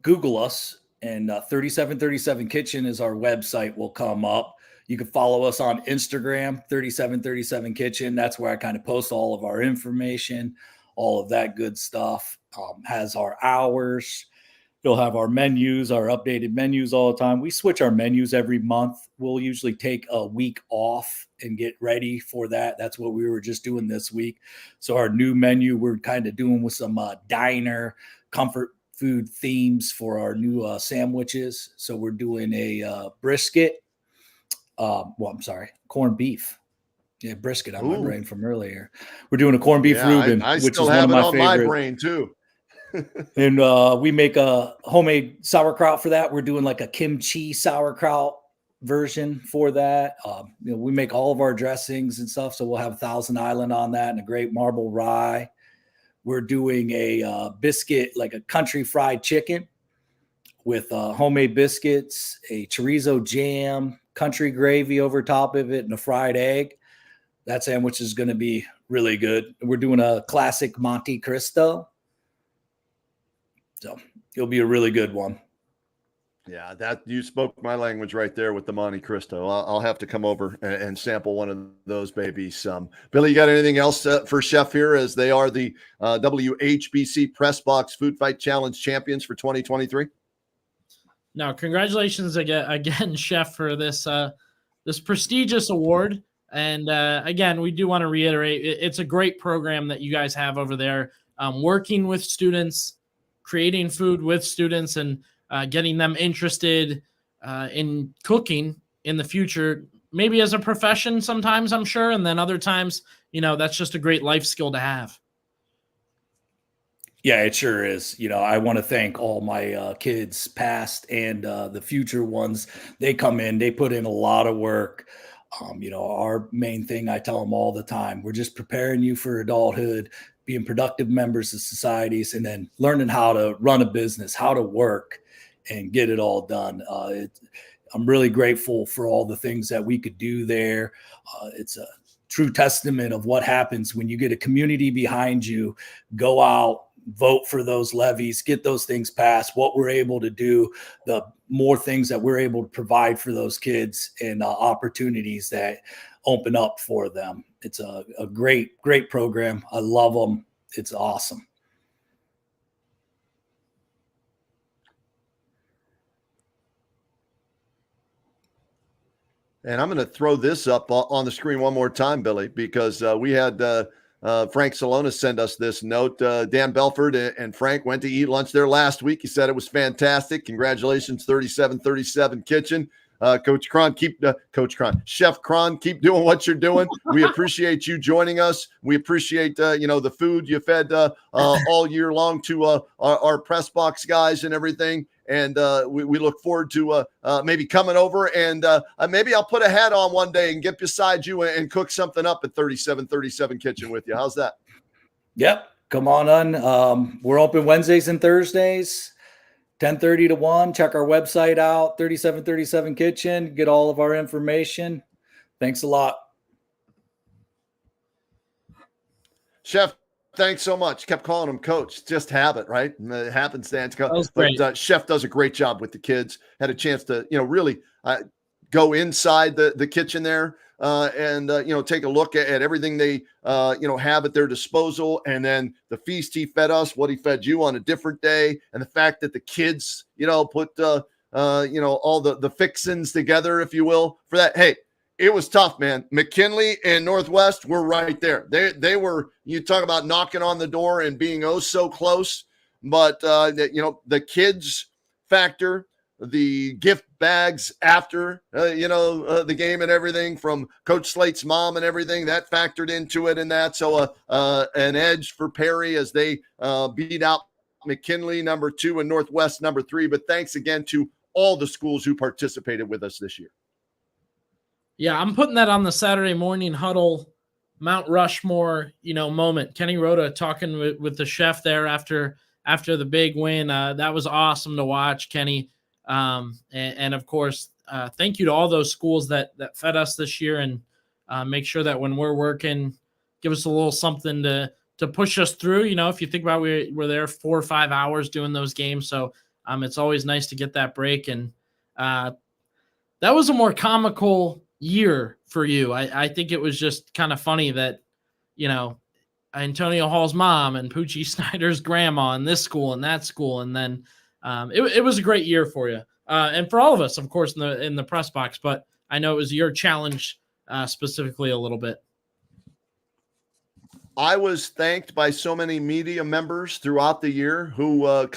Google us, and 3737 Kitchen is our website, will come up. You can follow us on Instagram, 3737 Kitchen. That's where I kind of post all of our information, all of that good stuff. Has our hours. You'll have our menus, our updated menus all the time. We switch our menus every month. We'll usually take a week off and get ready for that. That's what we were just doing this week. So our new menu, we're kind of doing with some diner comfort food themes for our new sandwiches. So we're doing a brisket. Corned beef. Yeah, brisket on my brain from earlier. We're doing a corned beef Reuben, I which still is have one of it my on favorites. my brain too. And we make a homemade sauerkraut for that. We're doing like a kimchi sauerkraut version for that. We make all of our dressings and stuff. So we'll have Thousand Island on that and a great marble rye. We're doing a biscuit, like a country fried chicken with homemade biscuits, a chorizo jam, country gravy over top of it, and a fried egg. That sandwich is going to be really good. We're doing a classic Monte Cristo. So it'll be a really good one. Yeah, that you spoke my language right there with the Monte Cristo. I'll have to come over and sample one of those babies. Billy, you got anything else for Chef here, as they are the WHBC Press Box Food Fight Challenge champions for 2023? No, congratulations again, Chef, for this this prestigious award. And again, we do want to reiterate, it's a great program that you guys have over there, working with students, creating food with students, and getting them interested in cooking in the future, maybe as a profession sometimes, I'm sure. And then other times, that's just a great life skill to have. Yeah, it sure is. I want to thank all my kids, past and the future ones. They come in, they put in a lot of work. Our main thing, I tell them all the time, we're just preparing you for adulthood, being productive members of societies, and then learning how to run a business, how to work and get it all done. I'm really grateful for all the things that we could do there. It's a true testament of what happens when you get a community behind you, go out, vote for those levies, get those things passed, what we're able to do, the more things that we're able to provide for those kids, and opportunities that open up for them. It's a great, great program. I love them. It's awesome. And I'm going to throw this up on the screen one more time, Billy, because we had Frank Salonis send us this note. Dan Belford and Frank went to eat lunch there last week. He said it was fantastic. Congratulations, 3737 Kitchen. Coach Cron, Chef Cron, keep doing what you're doing. We appreciate you joining us. We appreciate, the food you fed all year long to our press box guys and everything. And we look forward to maybe coming over, and maybe I'll put a hat on one day and get beside you and cook something up at 3737 Kitchen with you. How's that? Yep. Come on. We're open Wednesdays and Thursdays, 10:30 to 1. Check our website out, 3737 Kitchen. Get all of our information. Thanks a lot. Chef, thanks so much. Kept calling him coach. Just habit, right? It happens. But Chef does a great job with the kids. Had a chance to, really go inside the kitchen there and take a look at everything they, have at their disposal. And then the feast he fed us, what he fed you on a different day. And the fact that the kids, put, all the fixins together, if you will, for that. Hey, it was tough, man. McKinley and Northwest were right there. They were, you talk about knocking on the door and being oh so close, but the kids factor, the gift bags after, the game and everything from Coach Slate's mom and everything that factored into it, and that. So an edge for Perry as they beat out McKinley number 2, and Northwest number 3. But thanks again to all the schools who participated with us this year. Yeah, I'm putting that on the Saturday morning huddle Mount Rushmore, moment. Kenny Rhoda talking with the chef there after the big win. That was awesome to watch, Kenny. And of course, thank you to all those schools that fed us this year, and make sure that when we're working, give us a little something to push us through. If you think about it, we're there 4 or 5 hours doing those games. So it's always nice to get that break. And that was a more comical year for you. I think it was just kind of funny that, Antonio Hall's mom and Poochie Snyder's grandma in this school and that school. And then it was a great year for you. And for all of us, of course, in the press box, but I know it was your challenge specifically a little bit. I was thanked by so many media members throughout the year who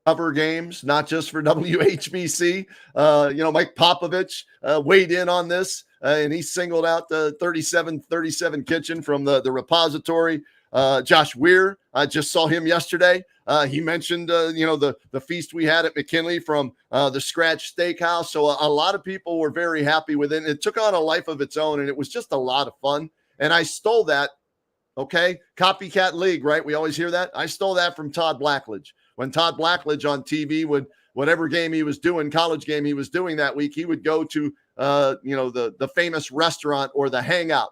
cover games, not just for WHBC. Mike Popovich weighed in on this, and he singled out the 37 Kitchen from the repository. Josh Weir, I just saw him yesterday. He mentioned, the feast we had at McKinley from the Scratch Steakhouse. So a lot of people were very happy with it. It took on a life of its own, and it was just a lot of fun. And I stole that. Okay. Copycat League, right? We always hear that. I stole that from Todd Blackledge. When Todd Blackledge on TV would, whatever game he was doing, college game he was doing that week, he would go to, the famous restaurant or the hangout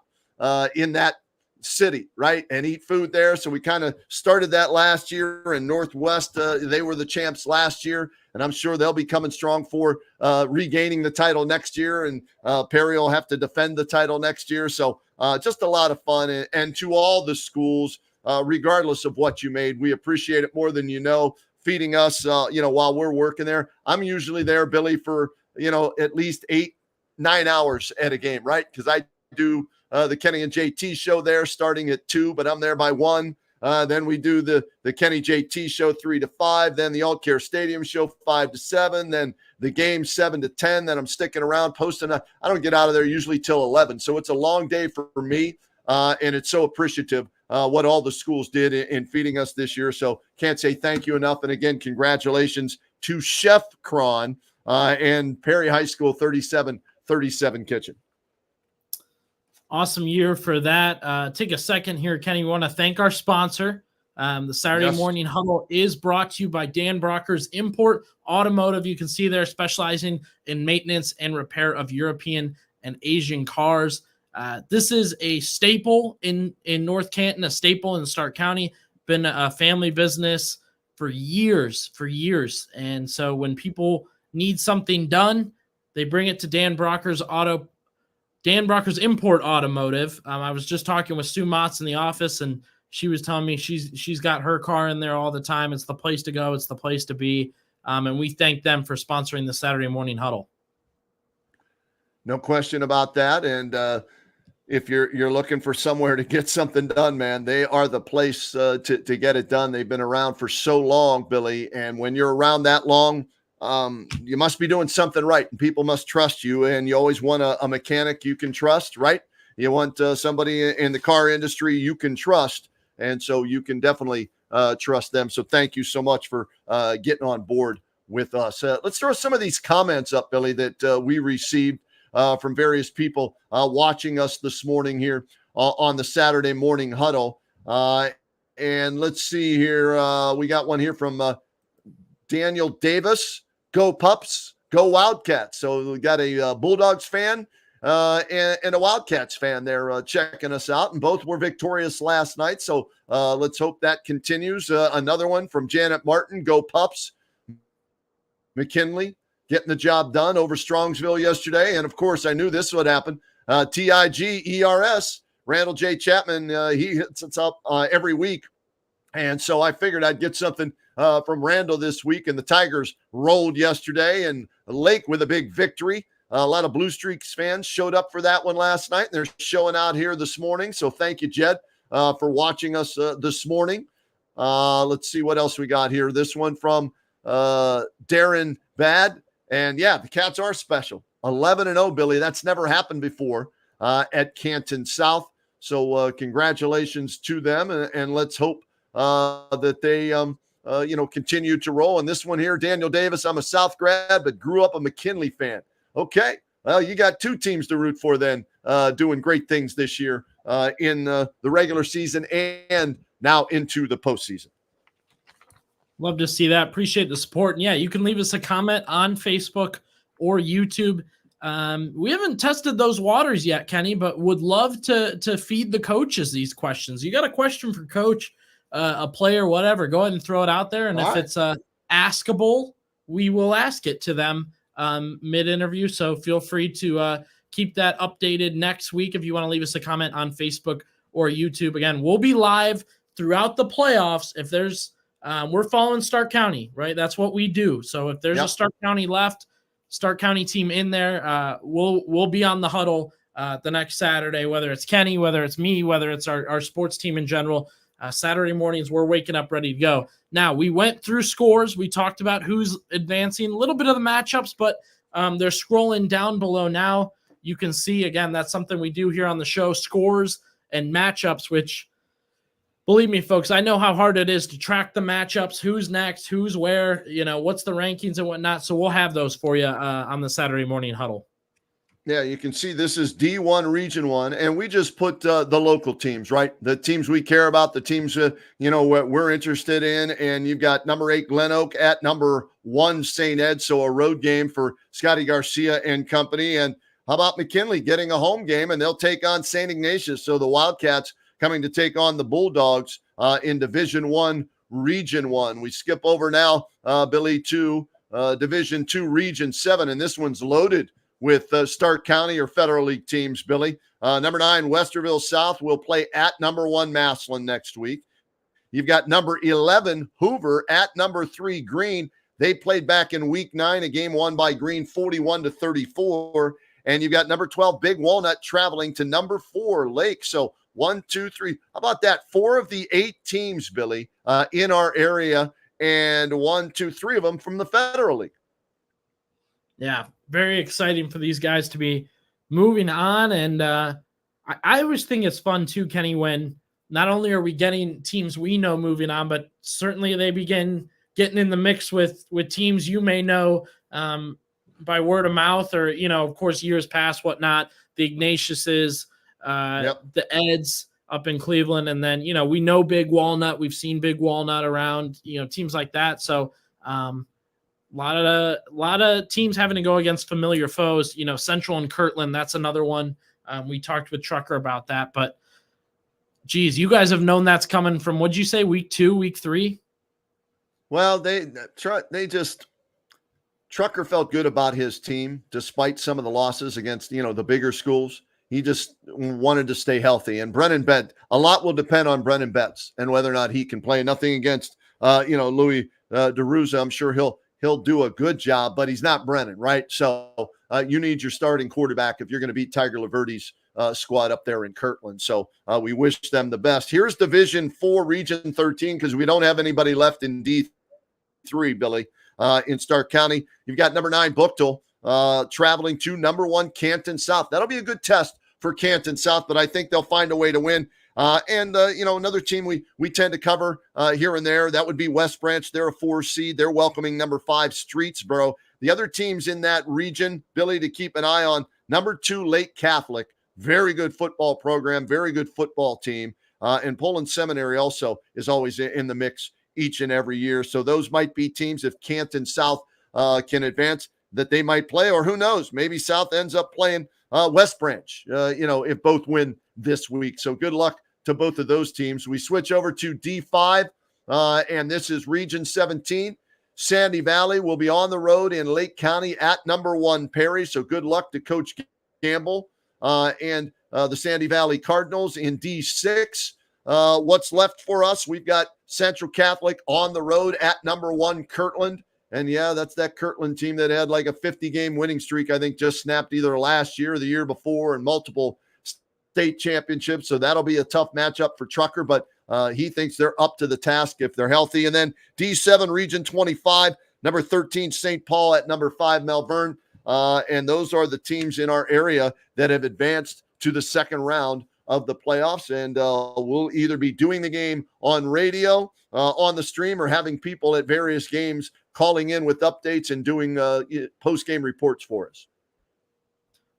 in that city, right? And eat food there. So we kind of started that last year, and Northwest, they were the champs last year, and I'm sure they'll be coming strong for regaining the title next year. And Perry will have to defend the title next year. So just a lot of fun. And to all the schools, regardless of what you made, we appreciate it more than feeding us, while we're working there. I'm usually there, Billy, for, at least 8-9 hours at a game, right? Because I do the Kenny and JT show there starting at 2, but I'm there by 1. Then we do the Kenny JT show 3 to 5. Then the Alt Care Stadium show 5 to 7. Then the game 7 to 10. Then I'm sticking around posting. I don't get out of there usually till 11. So it's a long day for me. And it's so appreciative what all the schools did in feeding us this year. So can't say thank you enough. And again, congratulations to Chef Cron and Perry High School 37 Kitchen. Awesome year for that. Take a second here, Kenny. We want to thank our sponsor. The Saturday Morning Huddle is brought to you by Dan Brocker's Import Automotive. You can see they're specializing in maintenance and repair of European and Asian cars. This is a staple in North Canton, a staple in Stark County. Been a family business for years. And so when people need something done, they bring it to Dan Brocker's Import Automotive. I was just talking with Sue Motts in the office, and she was telling me she's got her car in there all the time. It's the place to go. It's the place to be. And we thank them for sponsoring the Saturday Morning Huddle. No question about that. And if you're looking for somewhere to get something done, man, they are the place to get it done. They've been around for so long, Billy. And when you're around that long, you must be doing something right, and people must trust you. And you always want a mechanic you can trust, right? You want somebody in the car industry you can trust. And so you can definitely trust them. So thank you so much for getting on board with us. Let's throw some of these comments up, Billy, that we received from various people watching us this morning here on the Saturday Morning Huddle. And let's see here. We got one here from Daniel Davis. Go Pups, go Wildcats. So we got a Bulldogs fan and a Wildcats fan there checking us out. And both were victorious last night. So let's hope that continues. Another one from Janet Martin. Go Pups. McKinley getting the job done over Strongsville yesterday. And, of course, I knew this would happen. TIGERS, Randall J. Chapman, he hits us up every week. And so I figured I'd get something from Randall this week. And the Tigers rolled yesterday, and Lake with a big victory. A lot of Blue Streaks fans showed up for that one last night. They're showing out here this morning. So thank you, Jed, for watching us this morning. Let's see what else we got here. This one from Darren Bad. And, yeah, the Cats are special. 11-0, Billy. That's never happened before at Canton South. So congratulations to them. And let's hope that they continue to roll. And this one here, Daniel Davis, I'm a South grad, but grew up a McKinley fan. Okay. Well, you got two teams to root for then, doing great things this year in the regular season and now into the postseason. Love to see that. Appreciate the support. And yeah, you can leave us a comment on Facebook or YouTube. We haven't tested those waters yet, Kenny, but would love to feed the coaches these questions. You got a question for coach, a player, whatever, go ahead and throw it out there. And if it's askable, we will ask it to them mid-interview. So feel free to keep that updated next week if you want to leave us a comment on Facebook or YouTube. Again, we'll be live throughout the playoffs. If there's we're following Stark County, right? That's what we do. So if there's a Stark County team in there, we'll be on the huddle the next Saturday, whether it's Kenny, whether it's me, whether it's our sports team in general. Saturday mornings, we're waking up ready to go. Now, we went through scores. We talked about who's advancing, a little bit of the matchups, but they're scrolling down below now. You can see, again, that's something we do here on the show, scores and matchups, which, believe me, folks, I know how hard it is to track the matchups, who's next, who's where, what's the rankings and whatnot. So we'll have those for you on the Saturday morning huddle. Yeah, you can see this is D1 Region 1, and we just put the local teams, right? The teams we care about, the teams, what we're interested in. And you've got number 8 Glen Oak at number 1 St. Ed, so a road game for Scotty Garcia and company. And how about McKinley getting a home game, and they'll take on St. Ignatius. So the Wildcats coming to take on the Bulldogs in Division 1 Region 1. We skip over now, Billy, to Division 2 Region 7, and this one's loaded with Stark County or Federal League teams, Billy. Number 9, Westerville South will play at number 1 Massillon next week. You've got number 11, Hoover, at number 3, Green. They played back in week 9, a game won by Green 41-34. And you've got number 12, Big Walnut, traveling to number 4, Lake. So 1, 2, 3. How about that? 4 of the 8 teams, Billy, in our area, and 1, 2, 3 of them from the Federal League. Yeah, very exciting for these guys to be moving on. And I always think it's fun too, Kenny, when not only are we getting teams we know moving on, but certainly they begin getting in the mix with teams you may know by word of mouth or, of course, years past, whatnot, the Ignatiuses, the Eds up in Cleveland. And then, we know Big Walnut. We've seen Big Walnut around, teams like that. So, a lot of teams having to go against familiar foes, Central and Kirtland. That's another one. We talked with Trucker about that, but geez, you guys have known that's coming from, what'd you say, week 2, week 3? Well, Trucker felt good about his team, despite some of the losses against, the bigger schools. He just wanted to stay healthy. And Brennan Betts, a lot will depend on Brennan Betts and whether or not he can play. Nothing against, Louis DeRuza. I'm sure he'll do a good job, but he's not Brennan, right? So you need your starting quarterback if you're going to beat Tiger Laverty's squad up there in Kirtland. So we wish them the best. Here's Division 4, Region 13, because we don't have anybody left in D3, Billy, in Stark County. You've got number 9, Buchtel, traveling to number 1, Canton South. That'll be a good test for Canton South, but I think they'll find a way to win. Another team we tend to cover here and there, that would be West Branch. They're a 4 seed. They're welcoming number 5, Streetsboro. The other teams in that region, Billy, to keep an eye on, number 2, Lake Catholic. Very good football program, very good football team. And Poland Seminary also is always in the mix each and every year. So those might be teams, if Canton South can advance, that they might play, or who knows, maybe South ends up playing West Branch, if both win this week. So good luck to both of those teams. We switch over to D5, and this is Region 17. Sandy Valley will be on the road in Lake County at number 1 Perry. So good luck to Coach Gamble and the Sandy Valley Cardinals in D6. What's left for us? We've got Central Catholic on the road at number 1 Kirtland. And yeah, that's that Kirtland team that had like a 50-game winning streak, I think just snapped either last year or the year before, and multiple state championships. So that'll be a tough matchup for Trucker, but he thinks they're up to the task if they're healthy. And then D7 Region 25, number 13 St. Paul at number 5 Malvern. And those are the teams in our area that have advanced to the second round of the playoffs. And we'll either be doing the game on radio, on the stream, or having people at various games calling in with updates and doing post-game reports for us.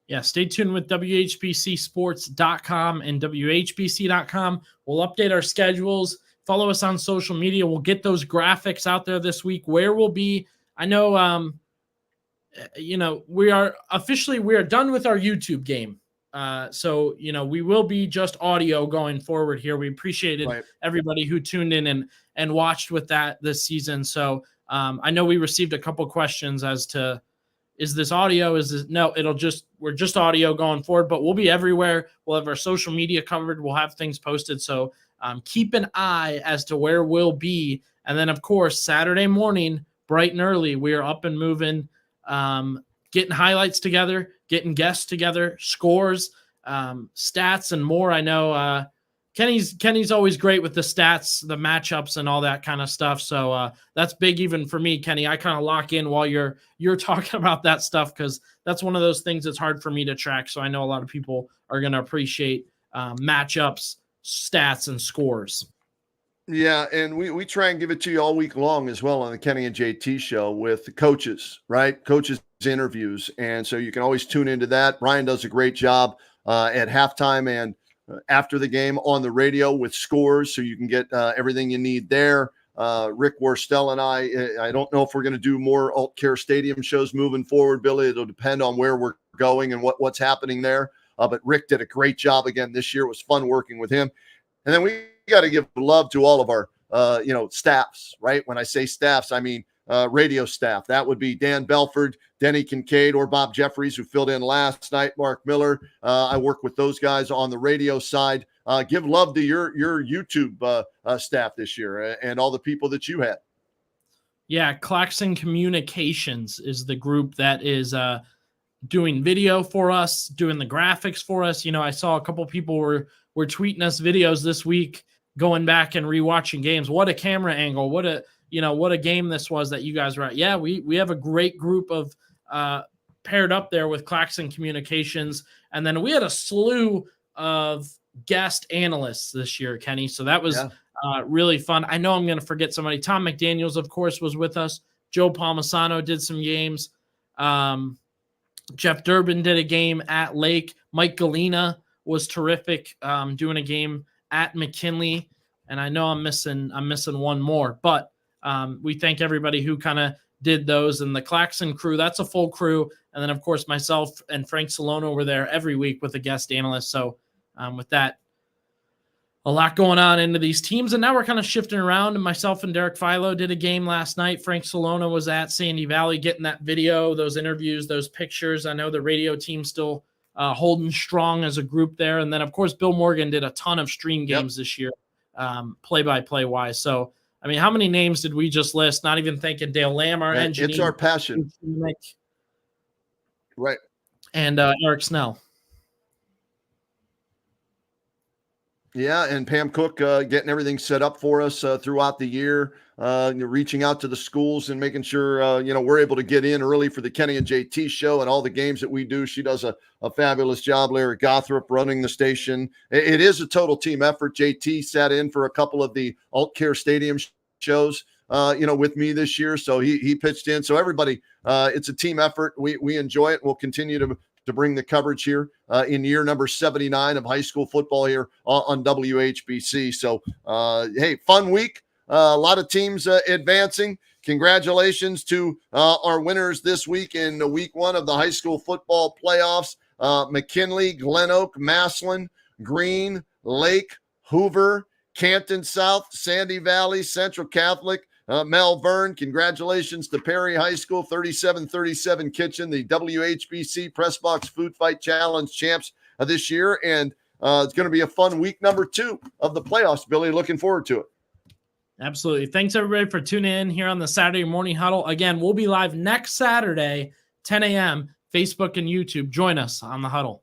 Yeah, stay tuned with WHBCsports.com and WHBC.com. We'll update our schedules. Follow us on social media. We'll get those graphics out there this week. Where we'll be, I know, we are done with our YouTube game. So, we will be just audio going forward here. We appreciated everybody who tuned in and watched with that this season. So I know we received a couple questions as to, is this audio? No, we're just audio going forward, but we'll be everywhere. We'll have our social media covered. We'll have things posted. So keep an eye as to where we'll be. And then, of course, Saturday morning, bright and early, we are up and moving, getting highlights together, getting guests together, scores, stats, and more. I know Kenny's always great with the stats, the matchups, and all that kind of stuff. So that's big even for me, Kenny. I kind of lock in while you're talking about that stuff because that's one of those things that's hard for me to track. So I know a lot of people are going to appreciate matchups, stats, and scores. Yeah, and we try and give it to you all week long as well on the Kenny and JT show with the coaches, right? Coaches interviews. And so you can always tune into that. Ryan does a great job at halftime and after the game on the radio with scores, so you can get everything you need there. Rick Worstel and I don't know if we're going to do more Alt Care Stadium shows moving forward, Billy. It'll depend on where we're going and what's happening there. But Rick did a great job again this year. It was fun working with him. And then we got to give love to all of our, staffs, right? When I say staffs, I mean radio staff. That would be Dan Belford, Denny Kincaid, or Bob Jeffries, who filled in last night, Mark Miller. I work with those guys on the radio side. Give love to your YouTube staff this year and all the people that you had. Yeah, Claxon Communications is the group that is doing video for us, doing the graphics for us. I saw a couple people were tweeting us videos this week, going back and rewatching games. What a camera angle! What a game this was that you guys were at. Yeah, we have a great group of paired up there with Claxon Communications, and then we had a slew of guest analysts this year, Kenny. So that was really fun. I know I'm going to forget somebody. Tom McDaniels, of course, was with us. Joe Palmisano did some games. Jeff Durbin did a game at Lake. Mike Galena was terrific doing a game at McKinley. And I know I'm missing one more, but we thank everybody who kind of did those. And the Claxon crew, that's a full crew. And then, of course, myself and Frank Salono were there every week with a guest analyst. So with that, a lot going on into these teams. And now we're kind of shifting around. And myself and Derek Philo did a game last night. Frank Salono was at Sandy Valley getting that video, those interviews, those pictures. I know the radio team still holding strong as a group there. And then, of course, Bill Morgan did a ton of stream games this year, play-by-play wise. So, I mean, how many names did we just list? Not even thinking Dale Lamb, our engineer. It's our passion. Right. And Eric Snell. Yeah, and Pam Cook getting everything set up for us throughout the year, reaching out to the schools and making sure, we're able to get in early for the Kenny and JT show and all the games that we do. She does a fabulous job. Larry Gothrop running the station. It is a total team effort. JT sat in for a couple of the Alt Care Stadium shows, with me this year. So he pitched in. So everybody, it's a team effort. We enjoy it. We'll continue to bring the coverage here in year number 79 of high school football here on WHBC. So, hey, fun week. A lot of teams advancing. Congratulations to our winners this week in week 1 of the high school football playoffs. McKinley, Glen Oak, Massillon, Green, Lake, Hoover, Canton South, Sandy Valley, Central Catholic, Malvern. Congratulations to Perry High School, 37-37 Kitchen, the WHBC Press Box Food Fight Challenge champs this year. And it's going to be a fun week number 2 of the playoffs, Billy. Looking forward to it. Absolutely. Thanks, everybody, for tuning in here on the Saturday Morning Huddle. Again, we'll be live next Saturday, 10 a.m., Facebook and YouTube. Join us on the Huddle.